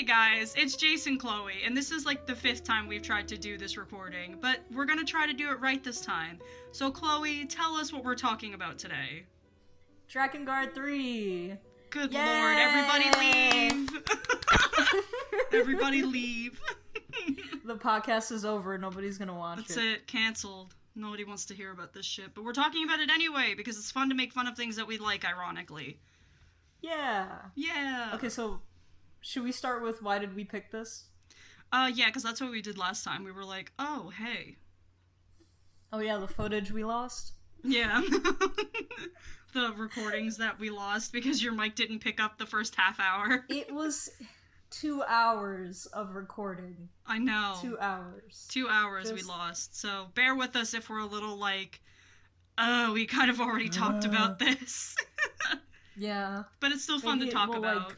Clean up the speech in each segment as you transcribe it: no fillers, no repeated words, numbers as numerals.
Hey guys, it's Jason Chloe, and this is like the 5th time we've tried to do this recording, but we're gonna try to do it right this time. So Chloe, tell us what we're talking about today. Drakengard 3! Good Yay! lord, everybody leave! Everybody leave. The podcast is over, nobody's gonna watch That's it, cancelled. Nobody wants to hear about this shit, but we're talking about it anyway, because it's fun to make fun of things that we like, ironically. Yeah! Yeah! Okay, so, should we start with why did we pick this? Yeah, because that's what we did last time. We were like, oh, hey. Oh yeah, the footage we lost? Yeah. The recordings that we lost because your mic didn't pick up the first half hour. It was 2 hours of recording. I know. 2 hours. 2 hours we lost. So bear with us if we're a little like, oh, we kind of already talked about this. Yeah. But it's still fun to talk about.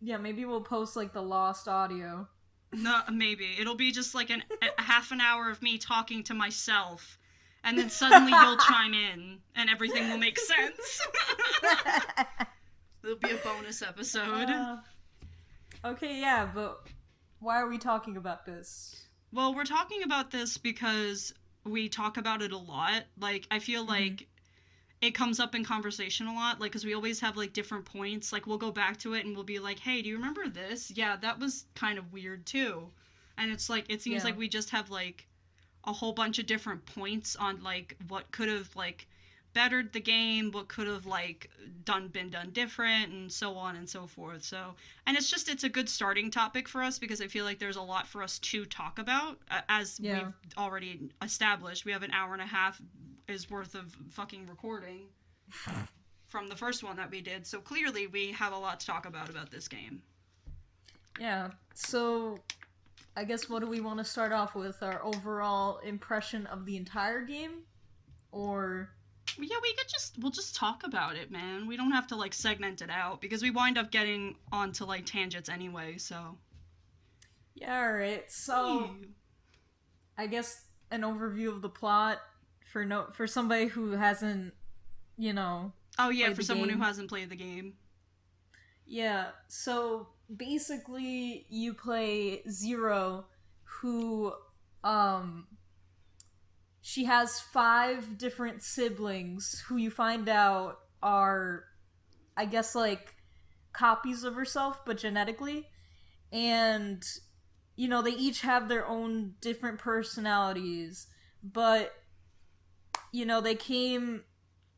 Yeah, maybe we'll post like the lost audio. No, maybe. It'll be just like a half an hour of me talking to myself. And then suddenly you'll chime in, and everything will make sense. It'll be a bonus episode. Okay, yeah, but why are we talking about this? Well, we're talking about this because we talk about it a lot. Like, I feel like it comes up in conversation a lot, like, because we always have, like, different points. Like, we'll go back to it and we'll be like, hey, do you remember this? Yeah, that was kind of weird, too. And it's like, it seems like we just have, like, a whole bunch of different points on, like, what could have, like, bettered the game, what could have, like, been done different, and so on and so forth. So, and it's a good starting topic for us, because I feel like there's a lot for us to talk about, as we've already established. We have an hour and a half is worth of fucking recording from the first one that we did, so clearly we have a lot to talk about this game. Yeah, so I guess what do we want to start off with? Our overall impression of the entire game? Or... Yeah, we'll just talk about it, man. We don't have to, like, segment it out, because we wind up getting onto, like, tangents anyway, so... Yeah, alright, so... I guess an overview of the plot for somebody who hasn't, you know... Oh, yeah, for someone who hasn't played the game. Yeah, so basically you play Zero, who, she has 5 different siblings who you find out are, I guess, like, copies of herself, but genetically. And, you know, they each have their own different personalities, but, you know, they came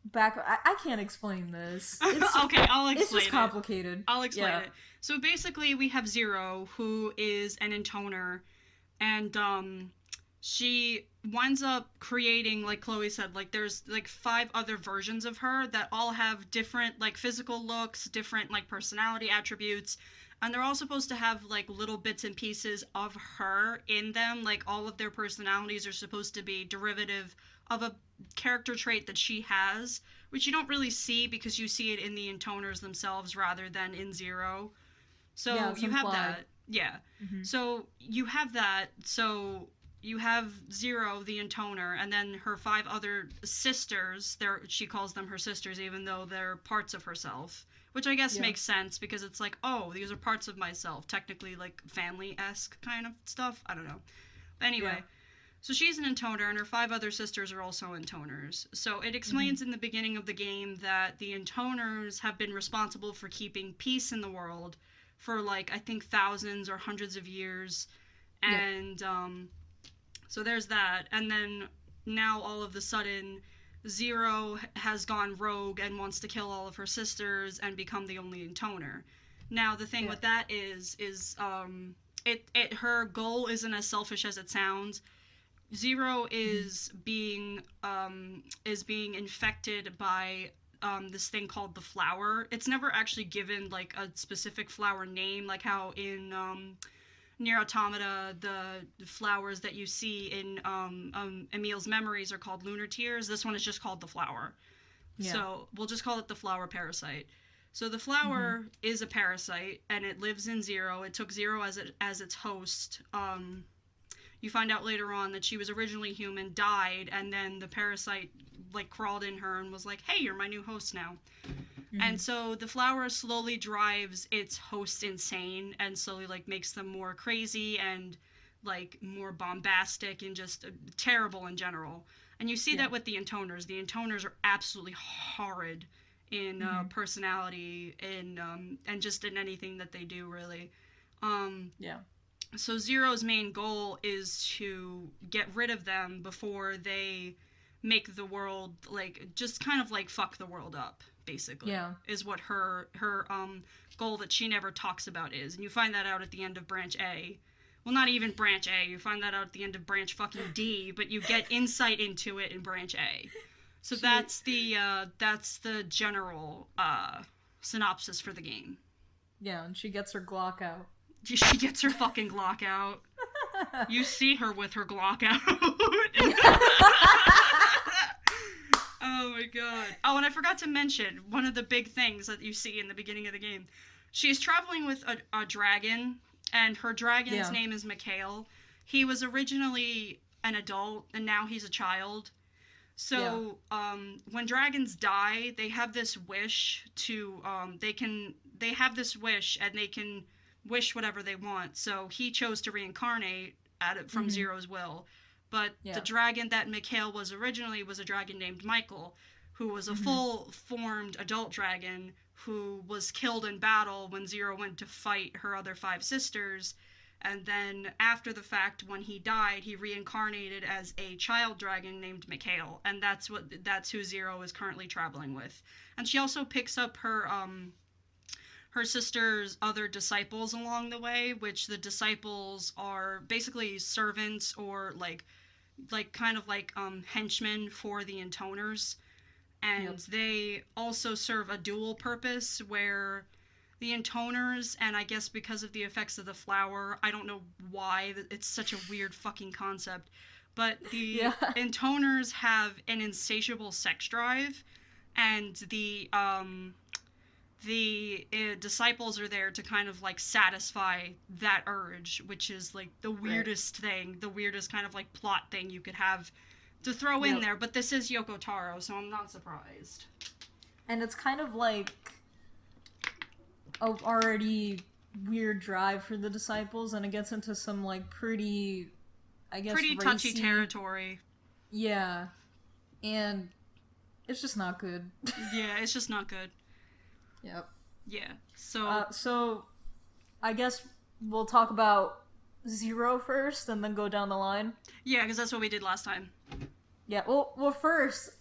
back... I can't explain this. Okay, I'll explain it. It's just complicated. I'll explain it. So basically, we have Zero, who is an intoner, and, she winds up creating, like Chloe said, like, there's, like, 5 other versions of her that all have different, like, physical looks, different, like, personality attributes, and they're all supposed to have, like, little bits and pieces of her in them. Like, all of their personalities are supposed to be derivative of a character trait that she has, which you don't really see because you see it in the intoners themselves rather than in Zero. So you have that. Yeah. Mm-hmm. So you have that. So you have Zero, the intoner, and then her 5 other sisters. She calls them her sisters, even though they're parts of herself, which I guess makes sense, because it's like, oh, these are parts of myself, technically, like, family-esque kind of stuff. I don't know. But anyway, so she's an intoner, and her 5 other sisters are also intoners. So it explains in the beginning of the game that the intoners have been responsible for keeping peace in the world for, like, I think thousands or hundreds of years. And, so there's that. And then now all of a sudden, Zero has gone rogue and wants to kill all of her sisters and become the only intoner. Now, the thing with that is her goal isn't as selfish as it sounds. Zero is being infected by this thing called the flower. It's never actually given, like, a specific flower name, like how in Nier Automata, the flowers that you see in Emil's memories are called lunar tears. This one is just called the flower. Yeah. So we'll just call it the flower parasite. So the flower is a parasite, and it lives in Zero. It took Zero as its host. You find out later on that she was originally human, died, and then the parasite, like, crawled in her and was like, hey, you're my new host now. And so the flower slowly drives its hosts insane and slowly like makes them more crazy and like more bombastic and just terrible in general. And you see that with the intoners. The intoners are absolutely horrid in personality and just in anything that they do, really. So Zero's main goal is to get rid of them before they make the world, like, just kind of like fuck the world up, basically. Is what her goal that she never talks about is. And you find that out at the end of Branch A. Well, not even Branch A. You find that out at the end of Branch fucking D, but you get insight into it in Branch A. So that's the general synopsis for the game. Yeah, and she gets her Glock out. She gets her fucking Glock out. You see her with her Glock out. Oh my god. Oh, and I forgot to mention one of the big things that you see in the beginning of the game. She's traveling with a dragon, and her dragon's name is Mikhail. He was originally an adult, and now he's a child. So, when dragons die, they have this wish to, they have this wish, and they can wish whatever they want. So he chose to reincarnate from Zero's will. But the dragon that Mikhail was originally was a dragon named Michael, who was a full-formed adult dragon who was killed in battle when Zero went to fight her other 5 sisters. And then after the fact, when he died, he reincarnated as a child dragon named Mikhail. And that's who Zero is currently traveling with. And she also picks up her sister's other disciples along the way, which the disciples are basically servants or like kind of like henchmen for the intoners. And they also serve a dual purpose where the intoners, and I guess because of the effects of the flower, I don't know why, it's such a weird fucking concept, but the intoners have an insatiable sex drive, and the disciples are there to kind of like satisfy that urge, which is like the weirdest thing, the weirdest kind of like plot thing you could have to throw in there. But this is Yoko Taro, so I'm not surprised. And it's kind of like a already weird drive for the disciples, and it gets into some like pretty, I guess, pretty touchy territory. Yeah, and it's just not good. Yeah, it's just not good. Yep. Yeah. So so I guess we'll talk about Zero first and then go down the line. Yeah, because that's what we did last time. Yeah. Well, first.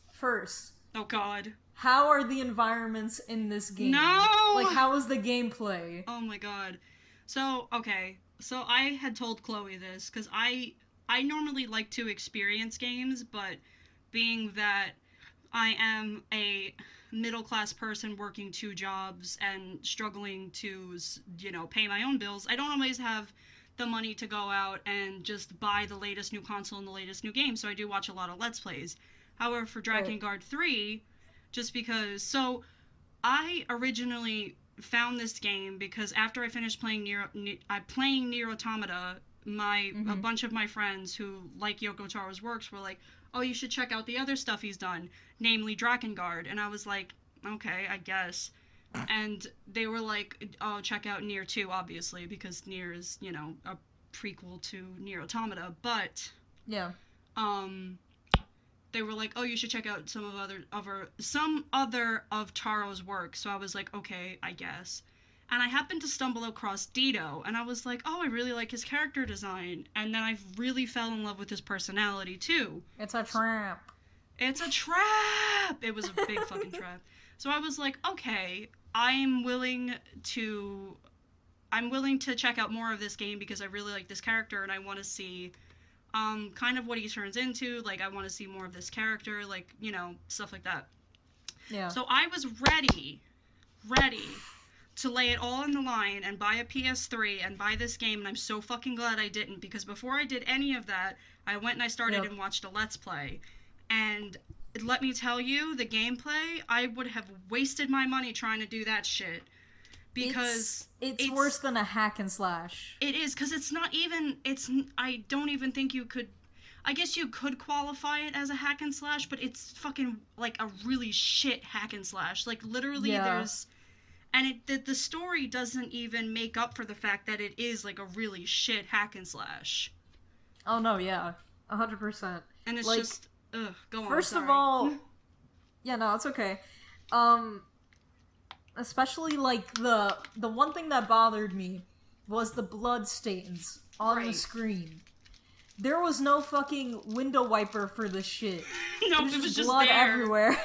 Oh God. How are the environments in this game? No. Like, how is the gameplay? Oh my God. So okay. So I had told Chloe this because I normally like to experience games, but being that I am a middle-class person working 2 jobs and struggling to, pay my own bills, I don't always have the money to go out and just buy the latest new console and the latest new game, so I do watch a lot of Let's Plays. However, for Drakengard 3, just because... So, I originally found this game because after I finished playing Nier Automata, a bunch of my friends who like Yoko Taro's works were like, oh, you should check out the other stuff he's done, namely Drakengard. And I was like, okay, I guess. And they were like, oh, check out Nier 2, obviously, because Nier is, a prequel to Nier Automata. But, they were like, oh, you should check out some other of Taro's work. So I was like, okay, I guess. And I happened to stumble across Dito, and I was like, oh, I really like his character design. And then I really fell in love with his personality, too. It's a trap. It's a trap! It was a big fucking trap. So I was like, okay, I'm willing to check out more of this game because I really like this character, and I want to see kind of what he turns into. Like, I want to see more of this character, like, stuff like that. Yeah. So I was ready to lay it all on the line and buy a PS3 and buy this game, and I'm so fucking glad I didn't, because before I did any of that, I went and I started and watched a Let's Play. And let me tell you, the gameplay, I would have wasted my money trying to do that shit. Because it's worse than a hack and slash. It is, because it's not even, I don't even think you could, I guess you could qualify it as a hack and slash, but it's fucking like a really shit hack and slash. Like literally there's and the story doesn't even make up for the fact that it is like a really shit hack and slash. Oh no, yeah. 100%. And it's like, just go on. First sorry. of all, yeah, no, it's okay. Especially like the one thing that bothered me was the blood stains on the screen. There was no fucking window wiper for this shit. No, it was just blood there. everywhere.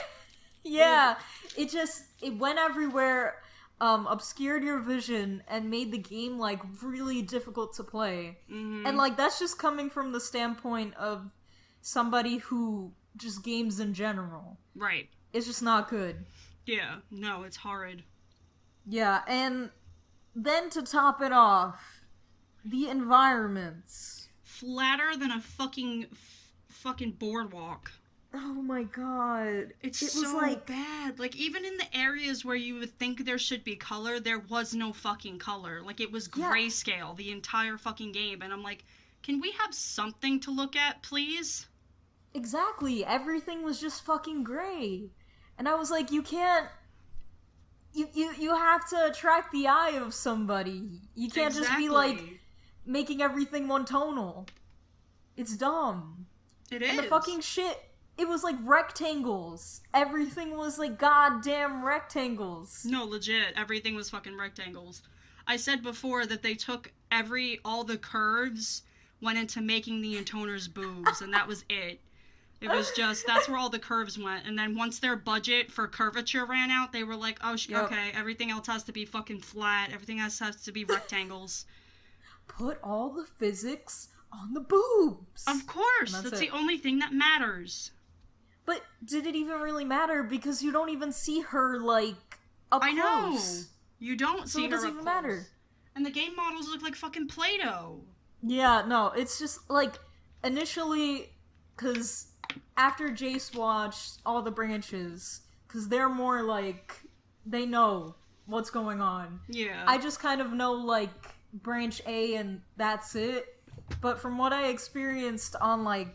Yeah, it went everywhere, obscured your vision, and made the game, like, really difficult to play. Mm-hmm. And, like, that's just coming from the standpoint of somebody who just games in general. Right. It's just not good. Yeah, no, it's horrid. Yeah, and then to top it off, the environments. Flatter than a fucking boardwalk. Oh my god. It was so like, bad. Like, even in the areas where you would think there should be color, there was no fucking color. Like, it was grayscale the entire fucking game. And I'm like, can we have something to look at, please? Exactly. Everything was just fucking gray. And I was like, you can't... You have to attract the eye of somebody. You can't just be, like, making everything one-tonal. It's dumb. It is. And the fucking shit... It was like rectangles. Everything was like goddamn rectangles. No, legit. Everything was fucking rectangles. I said before that they took all the curves went into making the intoner's boobs, and that was it. It was just, that's where all the curves went. And then once their budget for curvature ran out, they were like, oh, okay, everything else has to be fucking flat. Everything else has to be rectangles. Put all the physics on the boobs. Of course. That's the only thing that matters. But did it even really matter? Because you don't even see her, like, up close. I know. You don't see her up close. So it doesn't even matter. And the game models look like fucking Play-Doh. Yeah, no, it's just, like, initially, because after Jace watched all the branches, because they're more, like, they know what's going on. Yeah. I just kind of know, like, branch A and that's it. But from what I experienced on, like,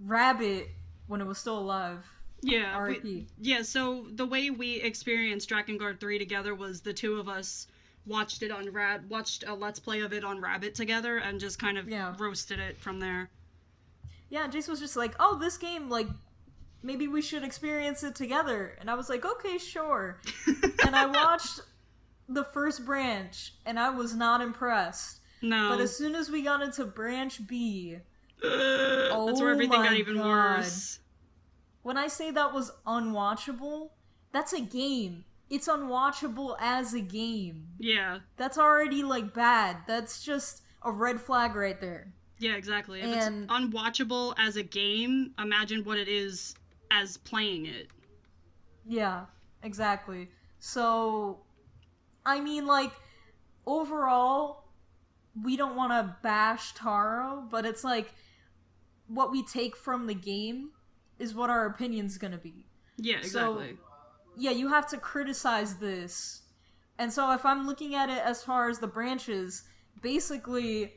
Rabbit... when it was still alive. Yeah. R.I.P. So the way we experienced Drakengard 3 together was the two of us watched a Let's Play of it on Rabbit together and just kind of roasted it from there. Yeah, Jace was just like, oh, this game, like, maybe we should experience it together. And I was like, okay, sure. And I watched the first branch, and I was not impressed. No. But as soon as we got into branch B... that's where everything got even worse. When I say that was unwatchable, that's a game. It's unwatchable as a game. Yeah. That's already, like, bad. That's just a red flag right there. Yeah, exactly. If it's unwatchable as a game, imagine what it is as playing it. Yeah, exactly. So, I mean, like, overall, we don't want to bash Taro, but it's like, what we take from the game is what our opinion's gonna be. Yeah, exactly. So, yeah, you have to criticize this. And so if I'm looking at it as far as the branches, basically,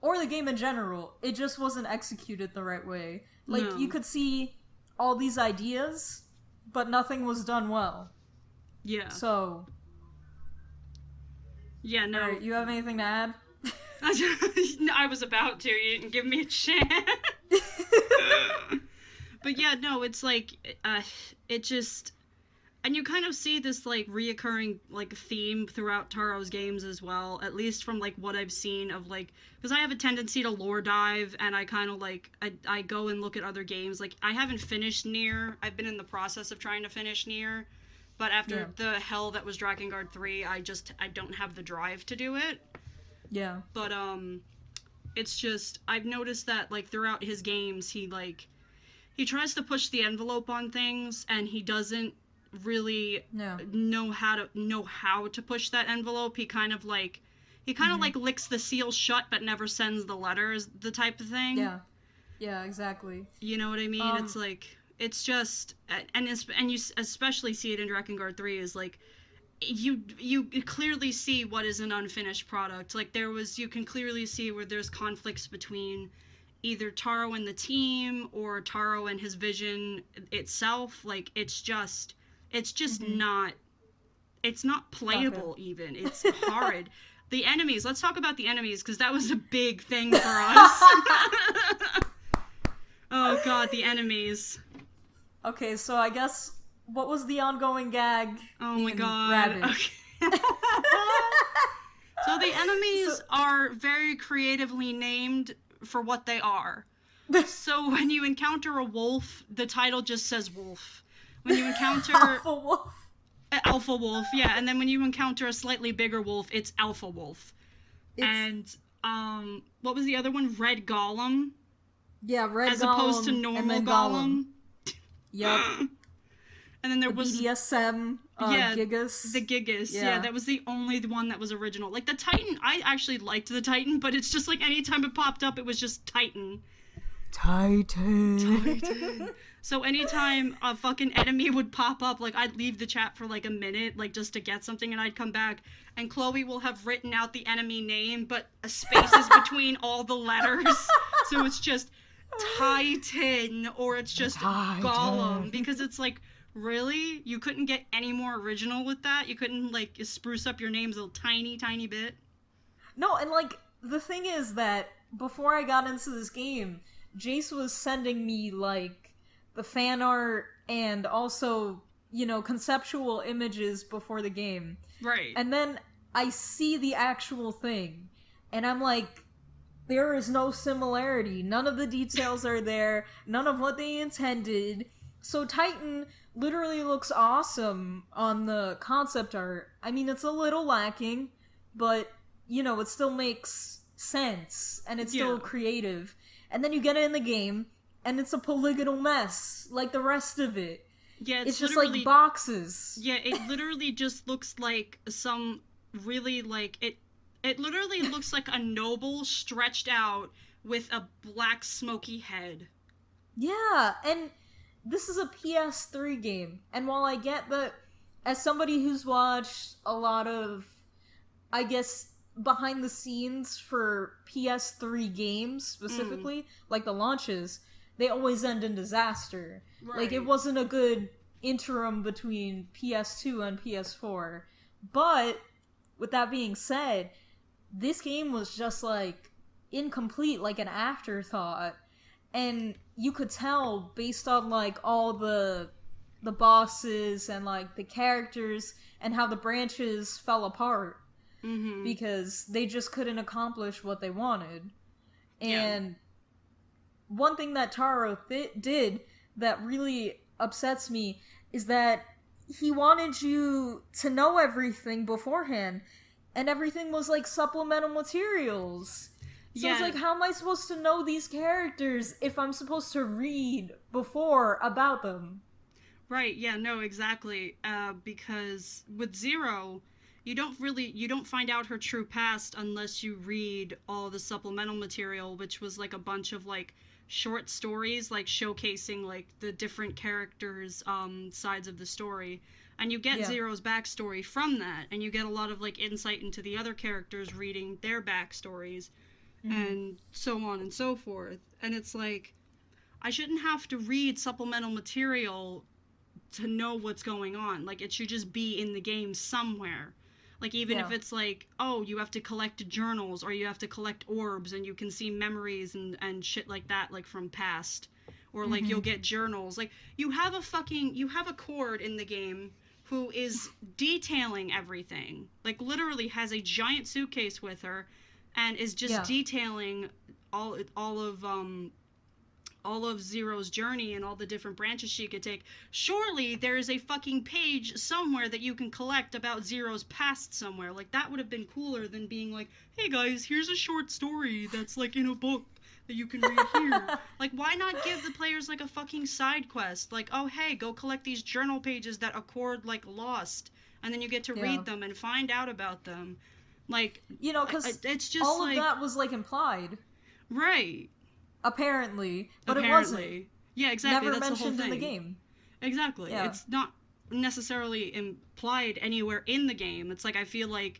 or the game in general, it just wasn't executed the right way. Like, you could see all these ideas, but nothing was done well. Yeah. So... yeah, no. Alright, you have anything to add? I was about to. You didn't give me a chance. But yeah, no, it's like, it just... And you kind of see this, like, reoccurring, like, theme throughout Taro's games as well, at least from, like, what I've seen of, like... Because I have a tendency to lore dive, and I kind of, like, I go and look at other games. Like, I haven't finished Nier. I've been in the process of trying to finish Nier. But after the hell that was Drakengard 3, I don't have the drive to do it. Yeah. But, it's just, I've noticed that, like, throughout his games, he tries to push the envelope on things, and he doesn't really know how to push that envelope. He kind of, like, like, licks the seal shut, but never sends the letters, the type of thing. Yeah. Yeah, exactly. You know what I mean? It's, like... It's just, and you especially see it in Drakengard 3, is like, you clearly see what is an unfinished product. Like, you can clearly see where there's conflicts between either Taro and the team or Taro and his vision itself. Like, it's just not, it's not playable even. It's horrid. The enemies, let's talk about the enemies, because that was a big thing for us. Oh god, the enemies. Okay, so I guess, what was the ongoing gag? Oh my god. Rabbit? Okay. So the enemies are very creatively named for what they are. So when you encounter a wolf, the title just says wolf. When you encounter... Alpha wolf. Alpha wolf, yeah. And then when you encounter a slightly bigger wolf, it's alpha wolf. And, what was the other one? Red golem? Yeah, red golem. As opposed to normal golem. Yep. And then there the was BDSM Gigas. The Gigas. Yeah, that was the only one that was original. Like the Titan, I actually liked the Titan, but it's just like anytime it popped up, it was just Titan. Titan. So anytime a fucking enemy would pop up, like I'd leave the chat for like a minute, like just to get something, and I'd come back, and Chloe will have written out the enemy name, but a space is between all the letters, so it's just Titan, or it's just Titan. Golem, because it's like, really? You couldn't get any more original with that? You couldn't, like, spruce up your names a tiny, tiny bit? No, and, like, the thing is that before I got into this game, Jace was sending me, like, the fan art and also, you know, conceptual images before the game. Right. And then I see the actual thing, and I'm like, there is no similarity. None of the details are there. None of what they intended. So Titan literally looks awesome on the concept art. I mean, it's a little lacking, but, you know, it still makes sense, and it's still creative. And then you get it in the game, and it's a polygonal mess, like the rest of it. Yeah, it's just like boxes. Yeah, it literally just looks like some really, like, it literally looks like a noble stretched out with a black smoky head. Yeah, and this is a PS3 game, and while I get that, as somebody who's watched a lot of, I guess, behind the scenes for PS3 games specifically, like the launches, they always end in disaster. Right. Like, it wasn't a good interim between PS2 and PS4. But, with that being said, this game was just, like, incomplete, like an afterthought. And you could tell, based on, like, all the bosses and, like, the characters and how the branches fell apart. Mm-hmm. Because they just couldn't accomplish what they wanted. And one thing that Taro did that really upsets me is that he wanted you to know everything beforehand, and everything was like supplemental materials. So it's like, how am I supposed to know these characters if I'm supposed to read before about them? Right, yeah, no, exactly. Because with Zero, you don't find out her true past unless you read all the supplemental material, which was like a bunch of like short stories, like showcasing like the different characters' sides of the story. And you get Zero's backstory from that, and you get a lot of like insight into the other characters reading their backstories. And so on and so forth. And it's like, I shouldn't have to read supplemental material to know what's going on. Like, it should just be in the game somewhere. Like, even if it's like, oh, you have to collect journals, or you have to collect orbs, and you can see memories and shit like that, like, from past. Or, like, you'll get journals. Like, you have a Cord in the game who is detailing everything. Like, literally has a giant suitcase with her, and is just detailing all of Zero's journey and all the different branches she could take. Surely there is a fucking page somewhere that you can collect about Zero's past somewhere. Like, that would have been cooler than being like, hey guys, here's a short story that's like in a book that you can read here. Like, why not give the players like a fucking side quest? Like, oh hey, go collect these journal pages that Accord like lost, and then you get to read them and find out about them. Like, you know, because it's just all like, of that was like implied, right? Apparently, but it wasn't. Yeah, exactly. Never That's mentioned the whole thing. in the game. Exactly. Yeah. It's not necessarily implied anywhere in the game. It's like I feel like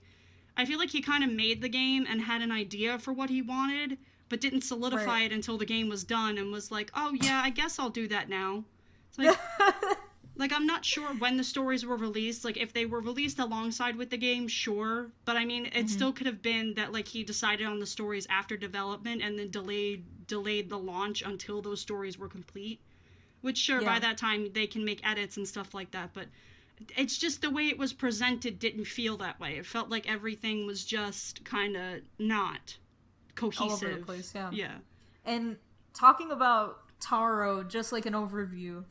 he kind of made the game and had an idea for what he wanted, but didn't solidify Right. it until the game was done and was like, oh yeah, I guess I'll do that now. It's like, like, I'm not sure when the stories were released. Like, if they were released alongside with the game, sure. But I mean, it Hmm. still could have been that, like, he decided on the stories after development and then delayed the launch until those stories were complete. Which, sure, by Yeah. that time they can make edits and stuff like that. But it's just the way it was presented didn't feel that way. It felt like everything was just kind of not All over the cohesive. place, yeah. Yeah. And talking about Taro, just like an overview,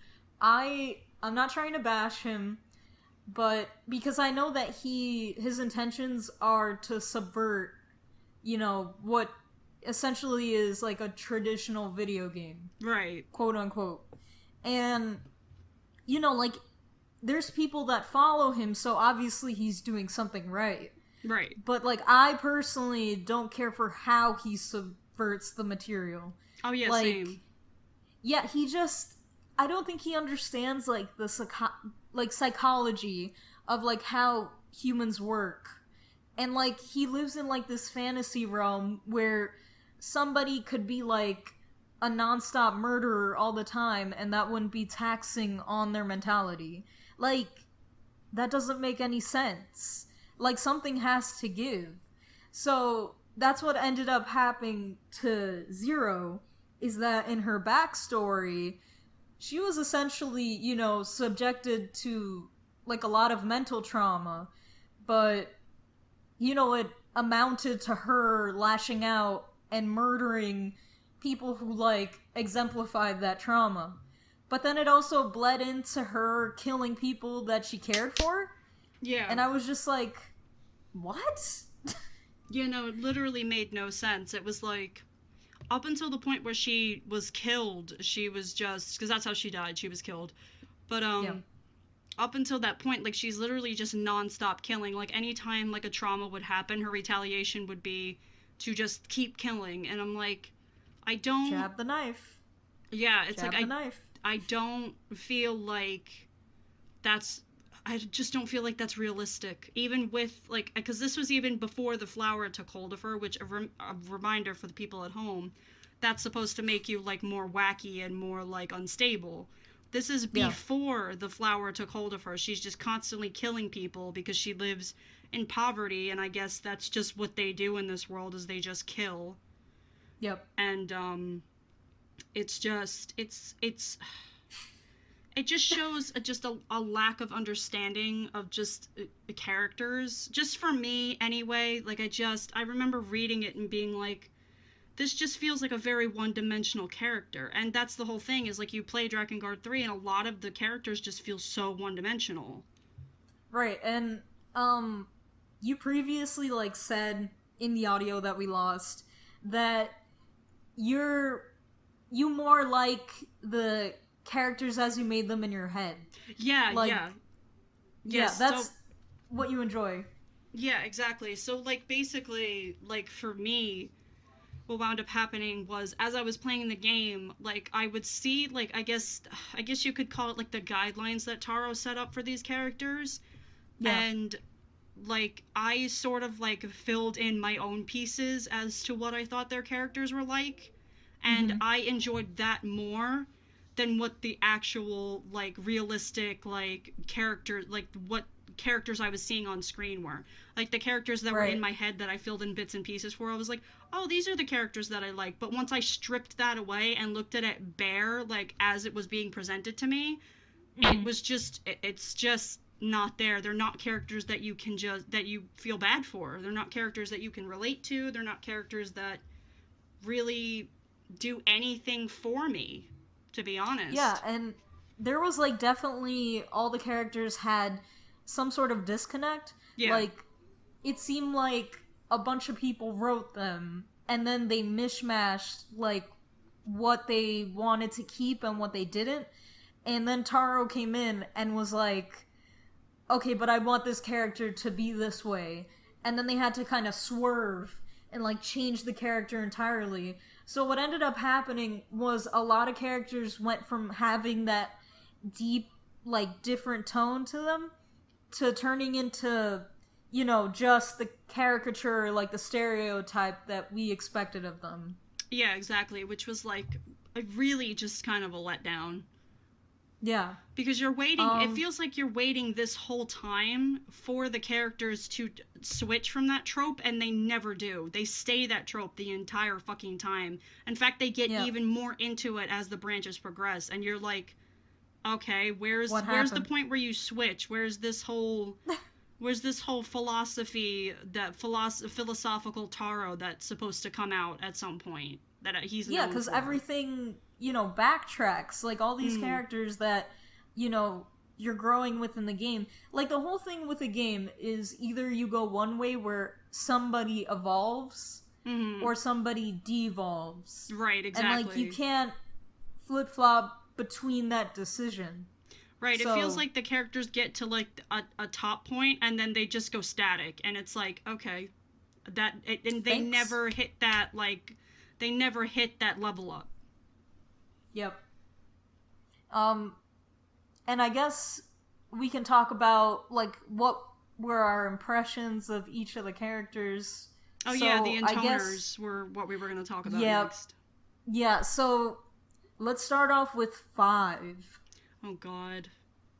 I'm not trying to bash him, but because I know that his intentions are to subvert, what essentially is like a traditional video game, Right. quote unquote. And like there's people that follow him, so obviously he's doing something right. Right. But like I personally don't care for how he subverts the material. Oh yeah, Like same. yeah, I don't think he understands like the psychology of like how humans work. And like he lives in like this fantasy realm where somebody could be like a nonstop murderer all the time and that wouldn't be taxing on their mentality. Like that doesn't make any sense. Like something has to give. So that's what ended up happening to Zero, is that in her backstory, she was essentially, subjected to like a lot of mental trauma, but it amounted to her lashing out and murdering people who like exemplified that trauma. But then it also bled into her killing people that she cared for, Yeah. and I was just like, what? Yeah, no, it literally made no sense. It was like, up until the point where she was killed, she was just, because that's how she died, she was killed. But, Yeah. up until that point, like, she's literally just nonstop killing. Like, anytime, like, a trauma would happen, her retaliation would be to just keep killing. And I'm like, I don't... Jab the knife. Yeah, it's Jab like, the knife. I don't feel like that's... I just don't feel like that's realistic. Even with, like, because this was even before the flower took hold of her, which, a reminder for the people at home, that's supposed to make you, like, more wacky and more, like, unstable. This is Yeah. before the flower took hold of her. She's just constantly killing people because she lives in poverty, and I guess that's just what they do in this world, is they just kill. Yep. And, it's just, it just shows a lack of understanding of just characters, just for me anyway. Like, I remember reading it and being like, this just feels like a very one-dimensional character. And that's the whole thing, is like, you play Drakengard 3 and a lot of the characters just feel so one-dimensional. Right, and you previously like said in the audio that we lost that you more like the characters as you made them in your head. Yeah, Like, yeah. Yeah, Yes, that's so, what you enjoy. yeah, exactly. So, like, basically, like, for me, what wound up happening was, as I was playing the game, like, I would see, like, I guess you could call it, like, the guidelines that Taro set up for these characters. Yeah. And, like, I sort of, like, filled in my own pieces as to what I thought their characters were like. And I enjoyed that more than what the actual, like, realistic, like, character, like, what characters I was seeing on screen were. Like, the characters that were in my head that I filled in bits and pieces for, I was like, oh, these are the characters that I like. But once I stripped that away and looked at it bare, like, as it was being presented to me, it was just, it's just not there. They're not characters that you can that you feel bad for. They're not characters that you can relate to. They're not characters that really do anything for me, to be honest. Yeah, and there was like definitely all the characters had some sort of disconnect. Yeah. Like it seemed like a bunch of people wrote them and then they mishmashed like what they wanted to keep and what they didn't. And then Taro came in and was like, okay, but I want this character to be this way. And then they had to kind of swerve and like change the character entirely. So what ended up happening was a lot of characters went from having that deep, like, different tone to them to turning into, just the caricature, like the stereotype that we expected of them. Yeah, exactly, which was like really just kind of a letdown. Yeah. Because you're waiting, it Um feels like you're waiting this whole time for the characters to switch from that trope, and they never do. They stay that trope the entire fucking time. In fact, they get yeah. even more into it as the branches progress, and you're like, okay, What where's the happened? point where you switch? Where's this whole philosophy, that philosophical Taro that's supposed to come out at some point that he's Yeah, known because for? everything, backtracks. Like, all these Mm, characters that, you're growing with in the game. Like, the whole thing with a game is either you go one way where somebody evolves mm-hmm. or somebody devolves. Right, And, like, you exactly. can't flip flop between that decision. Right, it feels So, like the characters get to like a top point and then they just go static, and it's like, okay, and they thanks. never hit that, like, they never hit that level up. Yep. Um, and I guess we can talk about, like, what were our impressions of each of the characters. Oh yeah, the So, I guess, intoners were what we were going to talk about yeah, next. yeah, so let's start off with Five. Oh god.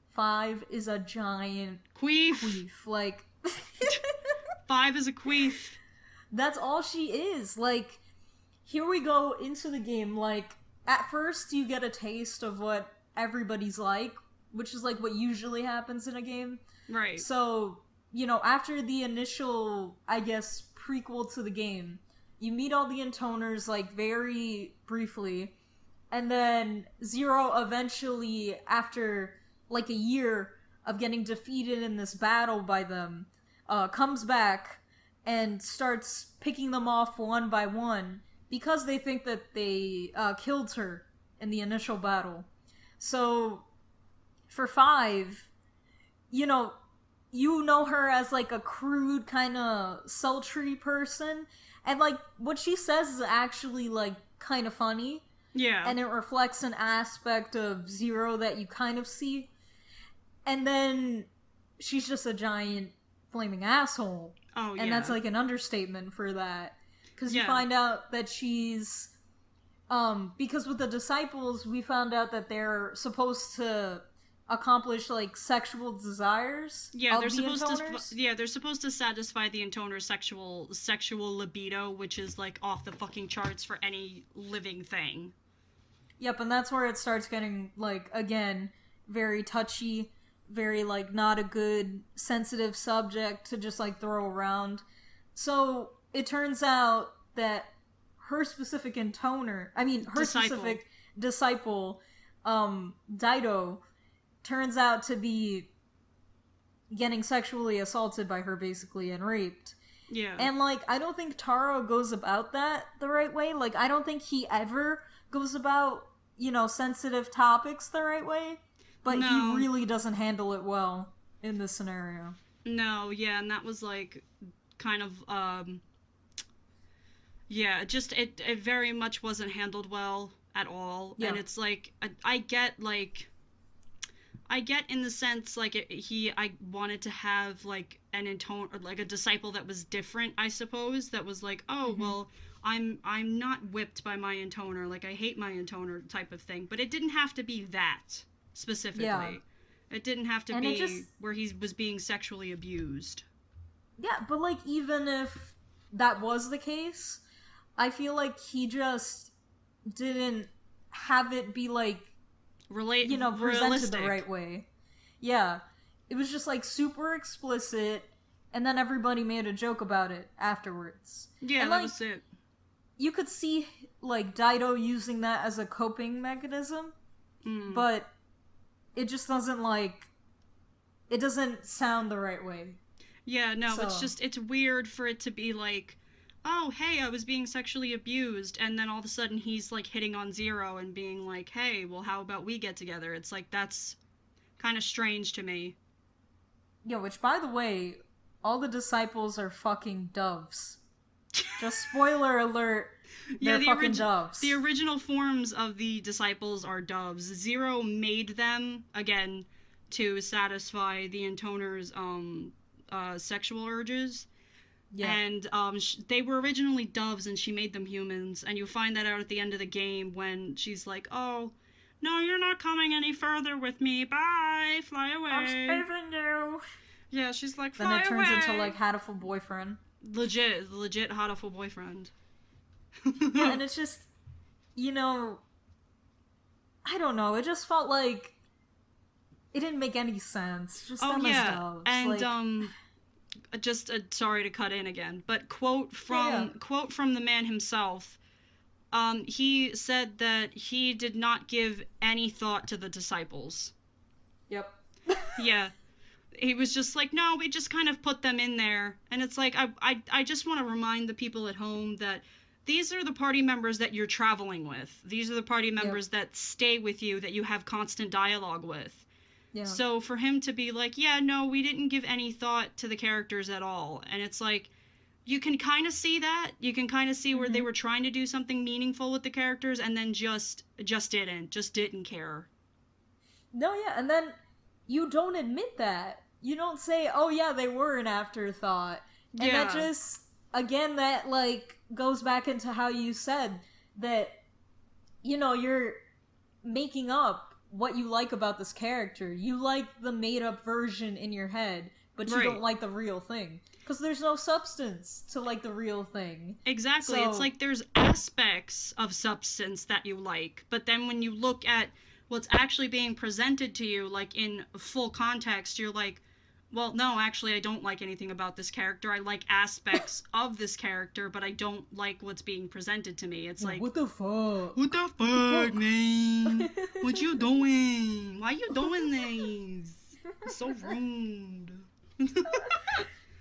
Five is a giant Queef. queef. Like, Five is a queef. that's all she is. Like, here we go into the game. Like, at first, you get a taste of what everybody's like, which is like what usually happens in a game. Right. So, after the initial, I guess, prequel to the game, you meet all the intoners, like, very briefly, and then Zero eventually, after, like, a year of getting defeated in this battle by them, comes back and starts picking them off one by one because they think that they killed her in the initial battle. So, for Five, you know, you know her as like a crude kind of sultry person, and like what she says is actually like kind of funny, Yeah. and it reflects an aspect of Zero that you kind of see. And then she's just a giant flaming asshole, Oh and that's yeah. like an understatement for that, because you Yeah. find out that she's because with the disciples we found out that they're supposed to accomplish like sexual desires Yeah, of they're the supposed intoners. to. Yeah, they're supposed to satisfy the intoner's sexual libido, which is like off the fucking charts for any living thing. Yep, and that's where it starts getting like, again, very touchy, very like not a good sensitive subject to just like throw around. So it turns out that her specific intoner, I mean her Disciple. specific disciple, Dido, turns out to be getting sexually assaulted by her basically and raped. Yeah. And like I don't think Taro goes about that the right way. Like I don't think he ever goes about, sensitive topics the right way, but he No. really doesn't handle it well in this scenario. No. Yeah, and that was like kind of yeah, just it very much wasn't handled well at all, Yeah. and it's like I get in the sense like I wanted to have like an intone or like a disciple that was different, I suppose, that was like, oh Mm-hmm. well, I'm not whipped by my intoner, like I hate my intoner type of thing, but it didn't have to be that Yeah. specifically. It didn't have to And it just be where he was being sexually abused. yeah, but like even if that was the case, I feel like he just didn't have it be like, presented the Realistic. right way. Yeah. It was just like super explicit, and then everybody made a joke about it afterwards. Yeah, And that like was it. you could see like Dido using that as a coping mechanism, Mm. but it just doesn't like it doesn't sound the right way. Yeah, no, So it's weird for it to be like, oh, hey, I was being sexually abused, and then all of a sudden he's like hitting on Zero and being like, hey, well, how about we get together? It's like, that's kind of strange to me. yeah, which by the way, all the disciples are fucking doves. Just spoiler alert, Yeah, they're fucking doves. the original forms of the disciples are doves. Zero made them, again, to satisfy the intoner's sexual urges. Yeah. And they were originally doves and she made them humans, and you find that out at the end of the game when she's like, oh, no, you're not coming any further with me, bye, fly I'm away. saving you. Yeah, she's like, Then fly it turns away. into like Hatoful boyfriend. Legit Hatoful boyfriend. Yeah, and it's just, you know, I don't know, it just felt like it didn't make any sense. Just them as doves. And just sorry to cut in again, but quote from the man himself. He said that he did not give any thought to the disciples. Yep. Yeah. He was just like, no, we just kind of put them in there. And it's like, I just want to remind the people at home that these are the party members that you're traveling with. These are the party members that stay with you, that you have constant dialogue with. Yeah. So for him to be like, yeah, no, we didn't give any thought to the characters at all. And it's like, you can kind of see that. You can kind of see where they were trying to do something meaningful with the characters and then just didn't care. No, yeah, and then you don't admit that. You don't say, oh yeah, they were an afterthought. And that just, again, that, like, goes back into how you said that, you know, you're making up what you like about this character. You like the made-up version in your head, but you don't like the real thing. Because there's no substance to, like, the real thing. Exactly. So, it's like there's aspects of substance that you like, but then when you look at what's actually being presented to you, like, in full context, you're like, well, no, actually, I don't like anything about this character. I like aspects of this character, but I don't like what's being presented to me. It's like, what the fuck? What the fuck, man? What you doing? Why you doing this? It's so rude.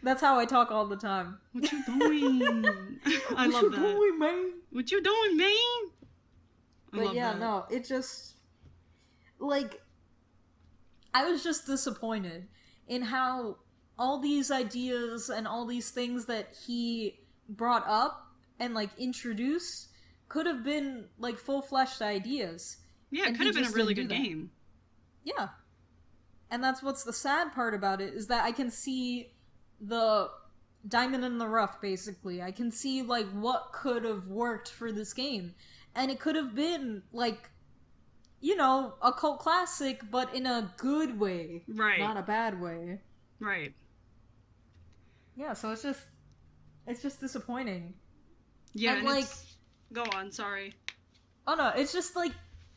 That's how I talk all the time. What you doing? I love that. What you doing, man? What you doing, man? But yeah, no, it just, like, I was just disappointed in how all these ideas and all these things that he brought up and, like, introduced could have been, like, full-fleshed ideas. Yeah, it could have been a really good game. Yeah. And that's what's the sad part about it, is that I can see the diamond in the rough, basically. I can see, like, what could have worked for this game. And it could have been, like, you know, a cult classic, but in a good way. Right. Not a bad way. Right. Yeah, so it's just disappointing. Yeah, and like... Go on, sorry. Oh no, it's just, like,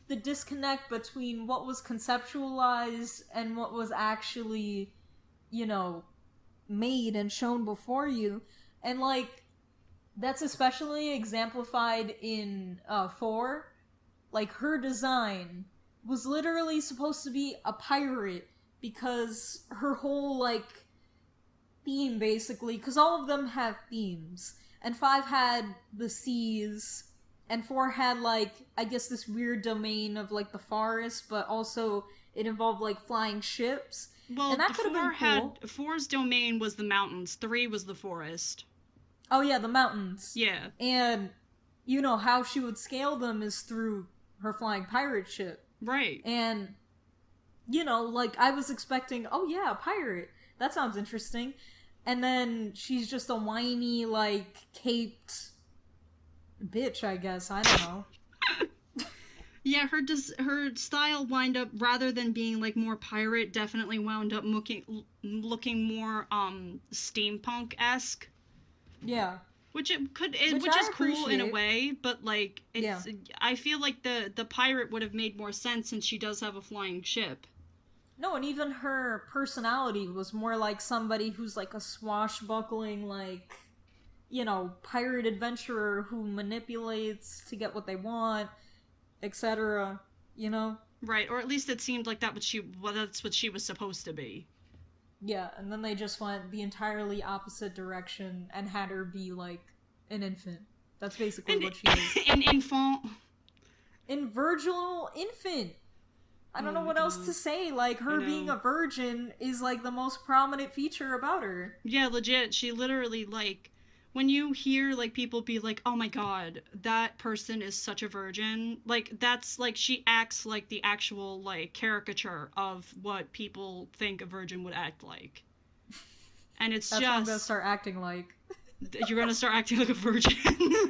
the disconnect between what was conceptualized and what was actually, you know, made and shown before you. And, like, that's especially exemplified in 4. Like, her design was literally supposed to be a pirate because her whole, like, theme, basically, because all of them have themes. And 5 had the seas, and 4 had, like, I guess this weird domain of, like, the forest, but also it involved, like, flying ships. Well, and that could have been cool. 4's domain was the mountains, 3 was the forest. Oh yeah, the mountains. Yeah. And, you know, how she would scale them is through her flying pirate ship. Right. And, you know, like, I was expecting, oh yeah, a pirate. That sounds interesting. And then she's just a whiny, like, caped bitch, I guess. I don't know. Yeah, her style wind up, rather than being, like, more pirate, definitely wound up looking more, steampunk-esque. Yeah. Which is cool in a way, but, like, it's, I feel like the pirate would have made more sense since she does have a flying ship. No, and even her personality was more like somebody who's, like, a swashbuckling, like, you know, pirate adventurer who manipulates to get what they want, etc., you know? Right, or at least it seemed like that's what she was supposed to be. Yeah, and then they just went the entirely opposite direction and had her be, like, an infant. That's basically what she is. An infant. An virginal infant! I don't know what else to say. Like, her being a virgin is, like, the most prominent feature about her. Yeah, legit. She literally, like, when you hear, like, people be like, oh my god, that person is such a virgin, like, that's, like, she acts like the actual, like, caricature of what people think a virgin would act like. And it's that's just... what I'm gonna start acting like. You're gonna start acting like a virgin.